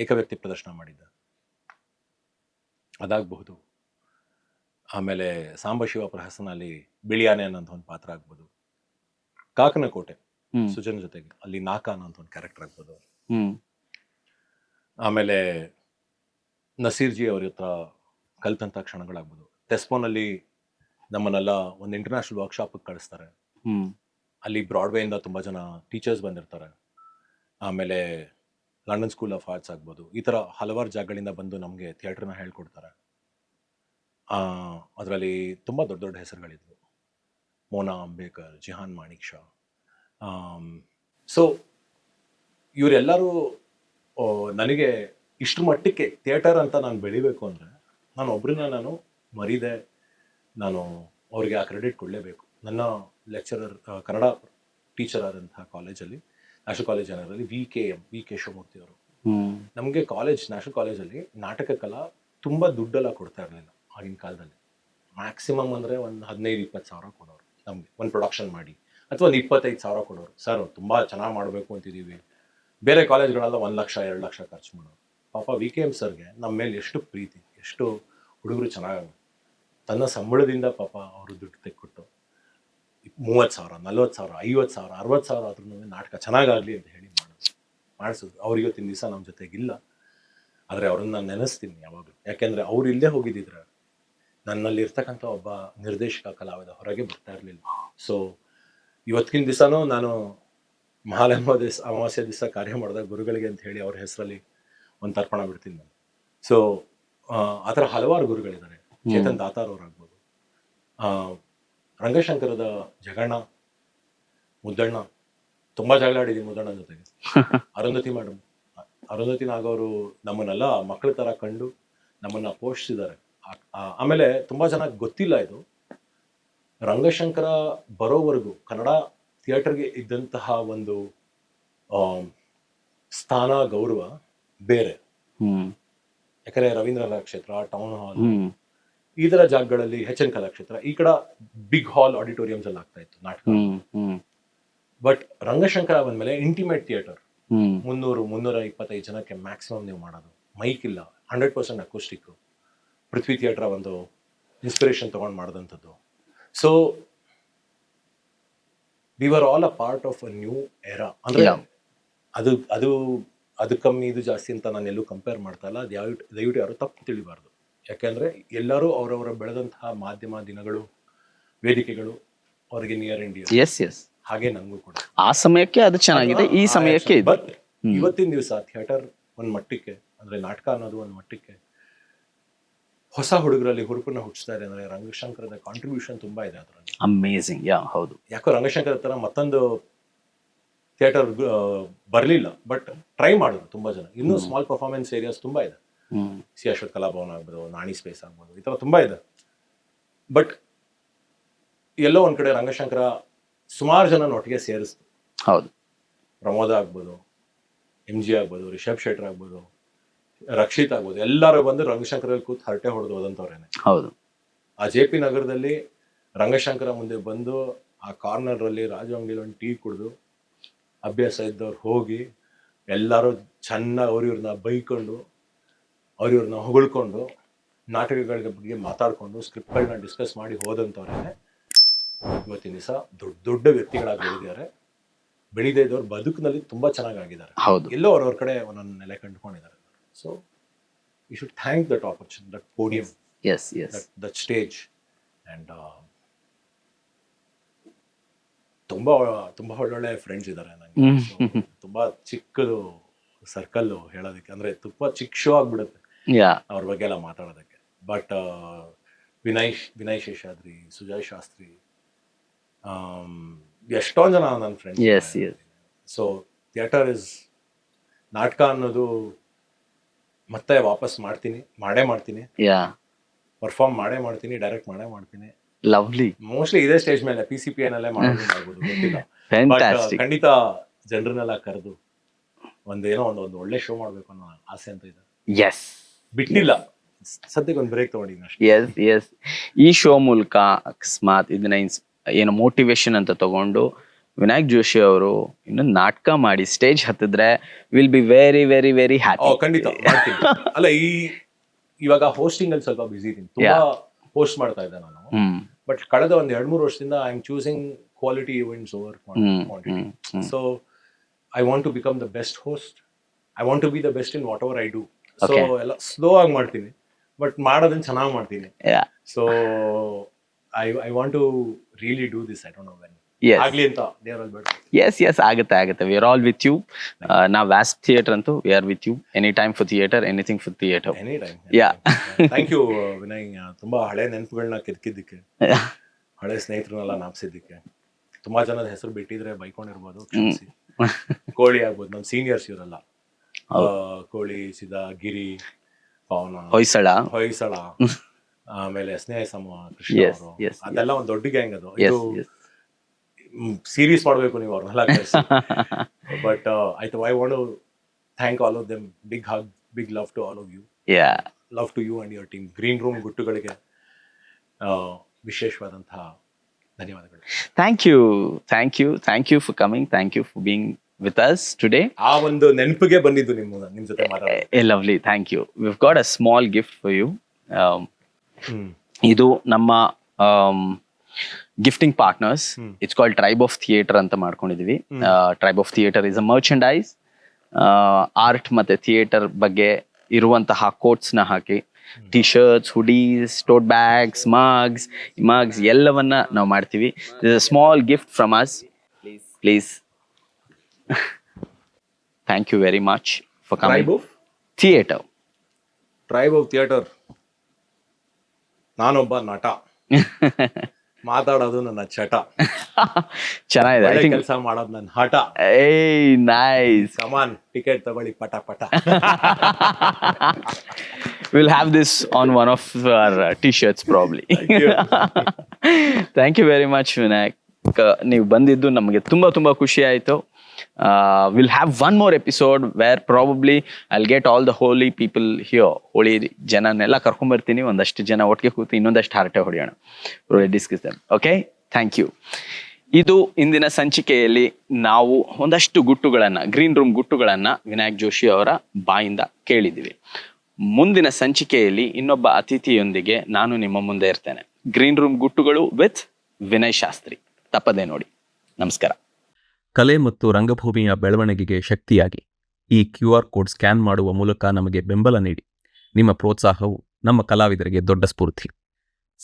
ಏಕವ್ಯಕ್ತಿ ಪ್ರದರ್ಶನ ಮಾಡಿದ್ದ, ಅದಾಗಬಹುದು. ಆಮೇಲೆ ಸಾಂಬಶಿವ ಪ್ರಹಸನಲ್ಲಿ ಬಿಳಿಯಾನೆ ಅನ್ನೋಂಥ ಒಂದು ಪಾತ್ರ ಆಗ್ಬೋದು. ಕಾಕನ ಕೋಟೆ ಸುಜನ್ ಜೊತೆಗೆ ಅಲ್ಲಿ ನಾಕ ಅನ್ನೋಂಥ ಒಂದು ಕ್ಯಾರೆಕ್ಟರ್ ಆಗ್ಬೋದು. ಆಮೇಲೆ ನಸೀರ್ಜಿ ಅವ್ರ ಹತ್ರ ಕಲ್ತಂತ ಕ್ಷಣಗಳಾಗ್ಬೋದು. ಟೆಸ್ಪೋನಲ್ಲಿ ನಮ್ಮನ್ನೆಲ್ಲ ಒಂದು ಇಂಟರ್ನ್ಯಾಷನಲ್ ವರ್ಕ್ಶಾಪ್ ಕಳಿಸ್ತಾರೆ. ಅಲ್ಲಿ ಬ್ರಾಡ್ವೇಯಿಂದ ತುಂಬಾ ಜನ ಟೀಚರ್ಸ್ ಬಂದಿರ್ತಾರೆ. ಆಮೇಲೆ ಲಂಡನ್ ಸ್ಕೂಲ್ ಆಫ್ ಆರ್ಟ್ಸ್ ಆಗ್ಬೋದು. ಈ ಥರ ಹಲವಾರು ಜಾಗಗಳಿಂದ ಬಂದು ನಮಗೆ ಥಿಯೇಟರ್ನ ಹೇಳ್ಕೊಡ್ತಾರೆ. ಅದರಲ್ಲಿ ತುಂಬ ದೊಡ್ಡ ದೊಡ್ಡ ಹೆಸರುಗಳಿದ್ವು. ಮೋನಾ ಅಂಬೇಕರ್, ಜಿಹಾನ್ ಮಾಣಿಕ್ ಶಾ. ಸೊ ಇವರೆಲ್ಲರೂ ನನಗೆ ಇಷ್ಟರ ಮಟ್ಟಕ್ಕೆ ಥಿಯೇಟರ್ ಅಂತ ನಾನು ಬೆಳಿಬೇಕು ಅಂದರೆ ನಾನು ಒಬ್ಬರನ್ನ ನಾನು ಮರೀದೆ, ನಾನು ಅವ್ರಿಗೆ ಆ ಕ್ರೆಡಿಟ್ ಕೊಡಲೇಬೇಕು. ನನ್ನ ಲೆಕ್ಚರರ್, ಕನ್ನಡ ಟೀಚರ್ ಆದಂತಹ ಕಾಲೇಜಲ್ಲಿ, ನ್ಯಾಷನಲ್ ಕಾಲೇಜ್ ಜನರಲ್ಲಿ ವಿ ಕೆ ಶಿವಮೂರ್ತಿ ಅವರು, ನಮಗೆ ನ್ಯಾಷನಲ್ ಕಾಲೇಜಲ್ಲಿ ನಾಟಕ ಕಲಾ ತುಂಬ ದುಡ್ಡೆಲ್ಲ ಕೊಡ್ತಾ ಇರಲಿಲ್ಲ ಆಗಿನ ಕಾಲದಲ್ಲಿ. ಮ್ಯಾಕ್ಸಿಮಮ್ ಅಂದರೆ ಒಂದು 15-20 ಸಾವಿರ ಕೊಡೋರು ನಮಗೆ ಒಂದು ಪ್ರೊಡಕ್ಷನ್ ಮಾಡಿ, ಅಥವಾ ಒಂದು 25 ಸಾವಿರ ಕೊಡೋರು. ಸರ್ ತುಂಬ ಚೆನ್ನಾಗಿ ಮಾಡಬೇಕು ಅಂತಿದ್ದೀವಿ. ಬೇರೆ ಕಾಲೇಜ್ಗಳೆಲ್ಲ 1 ಲಕ್ಷ 2 ಲಕ್ಷ ಖರ್ಚು ಮಾಡೋರು. ಪಾಪ ವಿ ಕೆ ಎಮ್ ಸರ್ಗೆ ನಮ್ಮ ಮೇಲೆ ಎಷ್ಟು ಪ್ರೀತಿ, ಎಷ್ಟು ಹುಡುಗರು ಚೆನ್ನಾಗಿ ತನ್ನ ಸಂಬಳದಿಂದ ಪಾಪ ಅವರು ದುಡ್ಡು ತೆಕ್ಕೊಟ್ಟು 30 ಸಾವಿರ 40 ಸಾವಿರ 50 ಸಾವಿರ 60 ಸಾವಿರ ಆದ್ರೂ ನಾಟಕ ಚೆನ್ನಾಗಾಗಲಿ ಅಂತ ಹೇಳಿ ಮಾಡಿಸಿದ್ರು. ಅವ್ರು ಇವತ್ತಿನ ದಿವಸ ನಮ್ಮ ಜೊತೆಗಿಲ್ಲ, ಆದರೆ ಅವ್ರನ್ನ ನಾನು ನೆನೆಸ್ತೀನಿ ಯಾವಾಗಲೂ. ಯಾಕೆಂದರೆ ಅವ್ರು ಇಲ್ಲದೆ ಹೋಗಿದ್ದಿದ್ರೆ ನನ್ನಲ್ಲಿ ಇರ್ತಕ್ಕಂಥ ಒಬ್ಬ ನಿರ್ದೇಶಕ ಕಲಾವಿದ ಹೊರಗೆ ಬರ್ತಾ ಇರಲಿಲ್ಲ. ಸೊ ಇವತ್ತಿನ ದಿವಸನೂ ನಾನು ಅಮಾವಾಸ್ಯ ದಿವಸ ಕಾರ್ಯ ಮಾಡಿದಾಗ ಗುರುಗಳಿಗೆ ಅಂತ ಹೇಳಿ ಅವ್ರ ಹೆಸರಲ್ಲಿ ಒಂದು ತರ್ಪಣ ಬಿಡ್ತೀನಿ ನಾನು. ಸೊ ಆ ಥರ ಹಲವಾರು ಗುರುಗಳಿದ್ದಾರೆ. ಚೇತನ್ ದಾತಾರ್ ಅವ್ರಾಗ್ಬೋದು, ರಂಗಶಂಕರದ ಜಗಣ್ಣ, ಮುದ್ದಣ್ಣ, ತುಂಬ ಜಗಳ ಆಡಿದ್ದೀನಿ ಮುದ್ದಣ್ಣನ ಜೊತೆಗೆ. ಅರುಂಧತಿ ನಾಗವರು ನಮ್ಮನ್ನೆಲ್ಲ ಮಕ್ಕಳ ಥರ ಕಂಡು ನಮ್ಮನ್ನ ಪೋಷಿಸಿದ್ದಾರೆ. ಆಮೇಲೆ ತುಂಬ ಜನ ಗೊತ್ತಿಲ್ಲ, ಇದು ರಂಗಶಂಕರ ಬರೋವರೆಗೂ ಕನ್ನಡ ಥಿಯೇಟರ್ಗೆ ಇದ್ದಂತಹ ಒಂದು ಸ್ಥಾನ, ಗೌರವ ಬೇರೆ. ಯಾಕಂದ್ರೆ ರವೀಂದ್ರ ಕಲಾಕ್ಷೇತ್ರ, ಟೌನ್ ಹಾಲ್, ಈ ತರ ಜಾಗಗಳಲ್ಲಿ HN ಕಲಾಕ್ಷೇತ್ರ, ಈ ಕಡೆ ಬಿಗ್ ಹಾಲ್ ಆಡಿಟೋರಿಯಮ್ಸ್ ಅಲ್ಲಿ ಆಗ್ತಾ ಇತ್ತು ನಾಟಕ. ಬಟ್ ರಂಗಶಂಕರ ಬಂದ್ಮೇಲೆ ಇಂಟಿಮೇಟ್ ಥಿಯೇಟರ್, 300-325 ಜನಕ್ಕೆ ಮ್ಯಾಕ್ಸಿಮಮ್ ನೀವು ಮಾಡೋದು. ಮೈಕ್ ಇಲ್ಲ, 100% ಅಕೋಸ್ಟಿಕ್. ಪೃಥ್ವಿ ಥಿಯೇಟರ್ ಒಂದು ಇನ್ಸ್ಪಿರೇಷನ್ ತಗೊಂಡು ಮಾಡಿದಂಥದ್ದು. So we were all a part of a new era. ಅಂದ್ರೆ ಅದು ಕಮ್ಮಿ ಇದು ಜಾಸ್ತಿ ಅಂತ ನಾನು ಎಲ್ಲೂ ಕಂಪೇರ್ ಮಾಡ್ತಾ ಇಲ್ಲ. ಅದು ದಯವಿಟ್ಟು ಯಾರು ತಪ್ಪು ತಿಳಿಬಾರ್ದು. ಯಾಕೆಂದ್ರೆ ಎಲ್ಲರೂ ಅವರವರ ಬೆಳೆದಂತಹ ಮಾಧ್ಯಮ ದಿನಗಳು, ವೇದಿಕೆಗಳು ಅವರಿಗೆ ನಿಯರ್ ಇಂಡಿಯಾ. ಎಸ್ ಹಾಗೆ ನನಗೂ ಕೂಡ ಆ ಸಮಯಕ್ಕೆ ಅದು ಚೆನ್ನಾಗಿದೆ, ಈ ಸಮಯಕ್ಕೆ ಇದು. ಬಟ್ ಇವತ್ತಿನ ದಿವಸ ಥಿಯೇಟರ್ ಒಂದ್ ಮಟ್ಟಕ್ಕೆ, ಅಂದ್ರೆ ನಾಟಕ ಅನ್ನೋದು ಒಂದ್ ಮಟ್ಟಕ್ಕೆ ಹೊಸ ಹುಡುಗರಲ್ಲಿ ಹುರುಪನ್ನ ಹುಟ್ಟಿಸ್ತಾ ಇದೆ. ಅಂದ್ರೆ ರಂಗಶಂಕರದ ಕಾಂಟ್ರಿಬ್ಯೂಷನ್ ತುಂಬಾ ಇದೆ ಅದರಲ್ಲಿ. ಅಮೇಸಿಂಗ್. ಹೌದು. ಯಾಕೋ ರಂಗಶಂಕರ ತರ ಮತ್ತೊಂದು ಥಿಯೇಟರ್ ಬರಲಿಲ್ಲ, ಬಟ್ ಟ್ರೈ ಮಾಡಿದ್ರು ತುಂಬಾ ಜನ. ಇನ್ನೂ ಸ್ಮಾಲ್ ಪರ್ಫಾರ್ಮೆನ್ಸ್ ಏರಿಯಾಸ್ ತುಂಬಾ ಇದೆ. ಸಿ ಅಶ್ವಥ್ ಕಲಾಭವನ ಆಗ್ಬೋದು, ನಾಣಿ ಸ್ಪೇಸ್ ಆಗ್ಬೋದು, ಈ ತರ ತುಂಬಾ ಇದೆ. ಬಟ್ ಎಲ್ಲೋ ಒಂದ್ ಕಡೆ ರಂಗಶಂಕರ ಸುಮಾರು ಜನ ಒಟ್ಟಿಗೆ ಸೇರಿಸ್ತು. ಹೌದು. ಪ್ರಮೋದ ಆಗ್ಬೋದು, MG ಆಗ್ಬೋದು, ರಿಷಬ್ ಶೆಟ್ಟರ್ ಆಗ್ಬೋದು, ರಕ್ಷಿತ್ ಆಗ್ಬೋದು, ಎಲ್ಲರೂ ಬಂದು ರಂಗಶಂಕರಲ್ಲಿ ಕೂತ್ ಹರಟೆ ಹೊಡೆದು ಹೋದಂಥವ್ರೇನೆ. ಹೌದು. ಆ JP ನಗರದಲ್ಲಿ ರಂಗಶಂಕರ ಮುಂದೆ ಬಂದು ಆ ಕಾರ್ನರಲ್ಲಿ ರಾಜು ಅಂಗಡಿಲಿ ಒಂದು ಟೀ ಕುಡಿದು ಅಭ್ಯಾಸ ಇದ್ದವ್ರು ಹೋಗಿ ಎಲ್ಲರೂ ಚೆನ್ನಾಗಿ ಅವ್ರಿವ್ರನ್ನ ಬೈಕೊಂಡು ಅವ್ರಿವ್ರನ್ನ ಹೊಗಳ್ಕೊಂಡು ನಾಟಕಗಳ ಬಗ್ಗೆ ಮಾತಾಡ್ಕೊಂಡು ಸ್ಕ್ರಿಪ್ಟ್ಗಳನ್ನ ಡಿಸ್ಕಸ್ ಮಾಡಿ ಹೋದಂಥವ್ರೆ ಇವತ್ತಿನ ದಿವಸ ದೊಡ್ಡ ದೊಡ್ಡ ವ್ಯಕ್ತಿಗಳಾಗಿ ಬೆಳೆದಿದ್ದಾರೆ. ಬೆಳೀದೇ ಇದ್ದವ್ರು ಬದುಕಿನಲ್ಲಿ ತುಂಬಾ ಚೆನ್ನಾಗಿದ್ದಾರೆ. ಹೌದು. ಎಲ್ಲೋ ಅವ್ರವ್ರ ಕಡೆ ಒಂದೊಂದು ನೆಲೆ ಕಂಡುಕೊಂಡಿದ್ದಾರೆ. So you should thank that opportunity, that podium, yes yes that stage. And ತುಂಬಾ ತುಂಬಾ ಒಳ್ಳೊಳ್ಳೆ ಫ್ರೆಂಡ್ಸ್ ಇದ್ದಾರೆ ನನಗೆ. ತುಂಬಾ ಚಿಕ್ಕದು ಸರ್ಕಲ್ ಹೇಳೋದಕ್ಕೆ, ಅಂದ್ರೆ ತುಂಬಾ ಚಿಕ್ಕ ಶೋ ಆಗ್ಬಿಡುತ್ತೆ ಯಾ ಅವ್ರ ಬಗ್ಗೆ ಎಲ್ಲ ಮಾತಾಡೋದಕ್ಕೆ. ಬಟ್ ವಿನಯ್ ಶೇಷಾದ್ರಿ, ಸುಜಯ್ ಶಾಸ್ತ್ರಿ, ಎಷ್ಟೊಂದು ಜನ ನನ್ನ friends. Yes, yes. So theatre is, ನಾಟಕ ಅನ್ನೋದು ಮತ್ತೆ ವಾಪಸ್ ಮಾಡೇ ಮಾಡ್ತೀನಿ, ಯಾ ಪರ್ಫಾರ್ಮ್ ಮಾಡೇ ಮಾಡ್ತೀನಿ, ಡೈರೆಕ್ಟ್ ಮಾಡೇ ಮಾಡ್ತೀನಿ. ಲವ್ಲಿ, ಮೋಸ್ಟ್ಲಿ ಇದೇ ಸ್ಟೇಜ್ ಮೇಲೆ PCPI ನಲ್ಲೇ ಮಾಡ್ಬೋದು ಗೊತ್ತಿಲ್ಲ. But fantastic. ಖಂಡಿತ ಜನರನ್ನೆಲ್ಲ ಕರೆದು ಒಂದೇನೋ ಒಂದು ಒಳ್ಳೆ ಶೋ ಮಾಡ್ಬೇಕು ಅನ್ನೋ ಆಸೆ ಅಂತ ಇದೆ. ಎಸ್ ಬಿಟ್ಟಿಲ್ಲ, ಸದ್ಯಕ್ಕೆ ಒಂದು ಬ್ರೇಕ್ ತಗೊಂಡಿದ್ದೀನಿ ಅಷ್ಟೇ. ಎಸ್ ಎಸ್ ಈ ಶೋ ಮೂಲಕ ಅಕಸ್ಮಾತ್ ಇದನ್ನ ಏನು ಮೋಟಿವೇಶನ್ ಅಂತ ತಗೊಂಡು ವಿನಾಯಕ್ ಜೋಶಿ ಅವರು ಇನ್ನು ನಾಟಕ ಮಾಡಿ ಸ್ಟೇಜ್ ಹತ್ತಿದ್ರೆ will be very very very happy. ಖಂಡಿತ ಮಾಡ್ತೀನಿ. ಅಲ್ಲ, ಇವಾಗ ಹೋಸ್ಟಿಂಗ್ ಅಲ್ಲಿ ಸ್ವಲ್ಪ ಬಿಸಿ ಇದ್ದೀನಿ, ತುಂಬಾ ಹೋಸ್ಟ್ ಮಾಡ್ತಾ ಇದ್ದೆ ನಾನು. ಬಟ್ ಕಳೆದ ಒಂದ್ 2-3 ವರ್ಷದಿಂದ I am choosing quality events over quantity. So I want to become the best host, I want to be the best in whatever I do. So ಎಲ್ಲ ಸ್ಲೋ ಆಗಿ ಮಾಡ್ತೀನಿ, ಬಟ್ ಮಾಡೋದನ್ನ ಚೆನ್ನಾಗಿ ಮಾಡ್ತೀನಿ. So I want to really do this. I don't know when ಆಗ್ಲಿ ಅಂತ ದೇವರಲ್ಲಿ ಬೇಡ. ಎಸ್ ಆಗುತ್ತೆ. We are all with you. ನಾವು ವ್ಯಾಸ್ಪ್ ಥಿಯೇಟರ್ ಅಂತೂ we are with you. Any time for theatre, anything for theatre. Any time. Yeah thank you Vinay, ತುಂಬಾ ಹಳೆ ನೆನಪುಗಳನ್ನ ಕೆದಕಿದ್ದಕ್ಕೆ, ಹಳೆ ಸ್ನೇಹಿತರನ್ನೆಲ್ಲ ನಾಪ್ಸಿದ್ದಕ್ಕೆ. ತುಂಬಾ ಜನದ ಹೆಸರು ಬಿಟ್ಟಿದ್ರೆ ಬೈಕೊಂಡಿರ್ಬೋದು, ಕ್ಷಮಿಸಿ. ಕೋಳಿ ಆಗ್ಬೋದು, ನಮ್ಮ ಸೀನಿಯರ್ಸ್ ಇವರೆಲ್ಲ, ಕೋಳಿ, ಸಿದಾ, ಗಿರಿ, ಪವನ, ಹೊಯ್ಸಳ, ಆಮೇಲೆ ಸ್ನೇಹ ಸಮೂಹ, ಕೃಷ್ಣ ಅವರು, ಅದೆಲ್ಲ ಒಂದು ದೊಡ್ಡ ಗ್ಯಾಂಗ್. ಅದು ಇದು ಸೀರೀಸ್ ಮಾಡಬೇಕು ನೀವು ಅವ್ರನ್ನೆಲ್ಲ ಕಳಿಸಿ. But I want to thank all of them. Big hug, big love to all of you. Love to you and your team. Green room ಗುಟ್ಟುಗಳಿಗೆ ವಿಶೇಷವಾದಂತಹ ಧನ್ಯವಾದಗಳು. Thank you for coming. Thank you for being with us today. ಆ ಒಂದು ನೆನಪಿಗೆ ಬಂದಿದ್ದು ನಿಮ್ಮ ಜೊತೆ ಮಾತಾಡೋದು. Lovely, thank you. We've got a small gift for you. ಇದು ನಮ್ಮ gifting partners. It's called tribe of theatre ಅಂತ ಮಾಡ್ಕೊಂಡಿದೀವಿ. Tribe of theatre is a merchandise. Art ಮತ್ತೆ ಥಿಯೇಟರ್ ಬಗ್ಗೆ ಇರುವಂತಹ ಕೋಟ್ಸ್ ನ ಹಾಕಿ T shirts, hoodies, tote bags, mugs ಎಲ್ಲವನ್ನ ನಾವು ಮಾಡ್ತೀವಿ. This is a small gift from us. Please thank you very much for coming. Tribe of theater. ನಾನೊಬ್ಬ ನಟ, ಮಾತಾಡೋದು ನನ್ನ ಚಟ, ಚೆನ್ನಾಗಿದೆ. ಐ ಥಿಂಕ್ ಕೆಲಸ ಮಾಡೋದು ನನ್ನ ಹಠ. ನೈಸ್. ಕಮಾನ್, ಟಿಕೆಟ್ ತಗೊಳ್ಳಿ ಪಟ. We'll have this on one of our t-shirts probably. Thank you very much Vinayak. ನೀವು ಬಂದಿದ್ದು ನಮಗೆ ತುಂಬಾ ಖುಷಿ ಆಯ್ತು. We'll have one more episode where probably I'll get all the holy people here. Holi ಜನನೆಲ್ಲ ಕರ್ಕೊಂಡ್ಬರ್ತೀನಿ, ಒಂದಷ್ಟು ಜನ ಒಟ್ಟಿಗೆ ಕೂತು ಇನ್ನೊಂದಷ್ಟು ಹರಟೆ ಹೊಡೆಯೋಣ, discuss them. Okay, thank you. ಇದು ಇಂದಿನ ಸಂಚಿಕೆಯಲ್ಲಿ ನಾವು ಒಂದಷ್ಟು ಗುಟ್ಟುಗಳನ್ನ, ಗ್ರೀನ್ ರೂಮ್ ಗುಟ್ಟುಗಳನ್ನ ವಿನಾಯಕ್ ಜೋಶಿ ಅವರ ಬಾಯಿಂದ ಕೇಳಿದ್ದೀವಿ. ಮುಂದಿನ ಸಂಚಿಕೆಯಲ್ಲಿ ಇನ್ನೊಬ್ಬ ಅತಿಥಿಯೊಂದಿಗೆ ನಾನು ನಿಮ್ಮ ಮುಂದೆ ಇರ್ತೇನೆ. ಗ್ರೀನ್ ರೂಮ್ ಗುಟ್ಟುಗಳು ವಿತ್ ವಿನಯ್ ಶಾಸ್ತ್ರಿ. ತಪ್ಪದೆ ನೋಡಿ. ನಮಸ್ಕಾರ. ಕಲೆ ಮತ್ತು ರಂಗಭೂಮಿಯ ಬೆಳವಣಿಗೆಗೆ ಶಕ್ತಿಯಾಗಿ ಈ QR ಕೋಡ್ ಸ್ಕ್ಯಾನ್ ಮಾಡುವ ಮೂಲಕ ನಮಗೆ ಬೆಂಬಲ ನೀಡಿ. ನಿಮ್ಮ ಪ್ರೋತ್ಸಾಹವು ನಮ್ಮ ಕಲಾವಿದರಿಗೆ ದೊಡ್ಡ ಸ್ಫೂರ್ತಿ.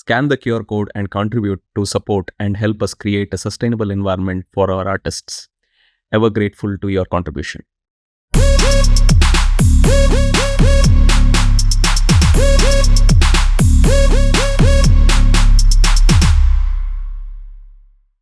Scan the QR code and contribute to support and help us create a sustainable environment for our artists. Ever grateful to your contribution.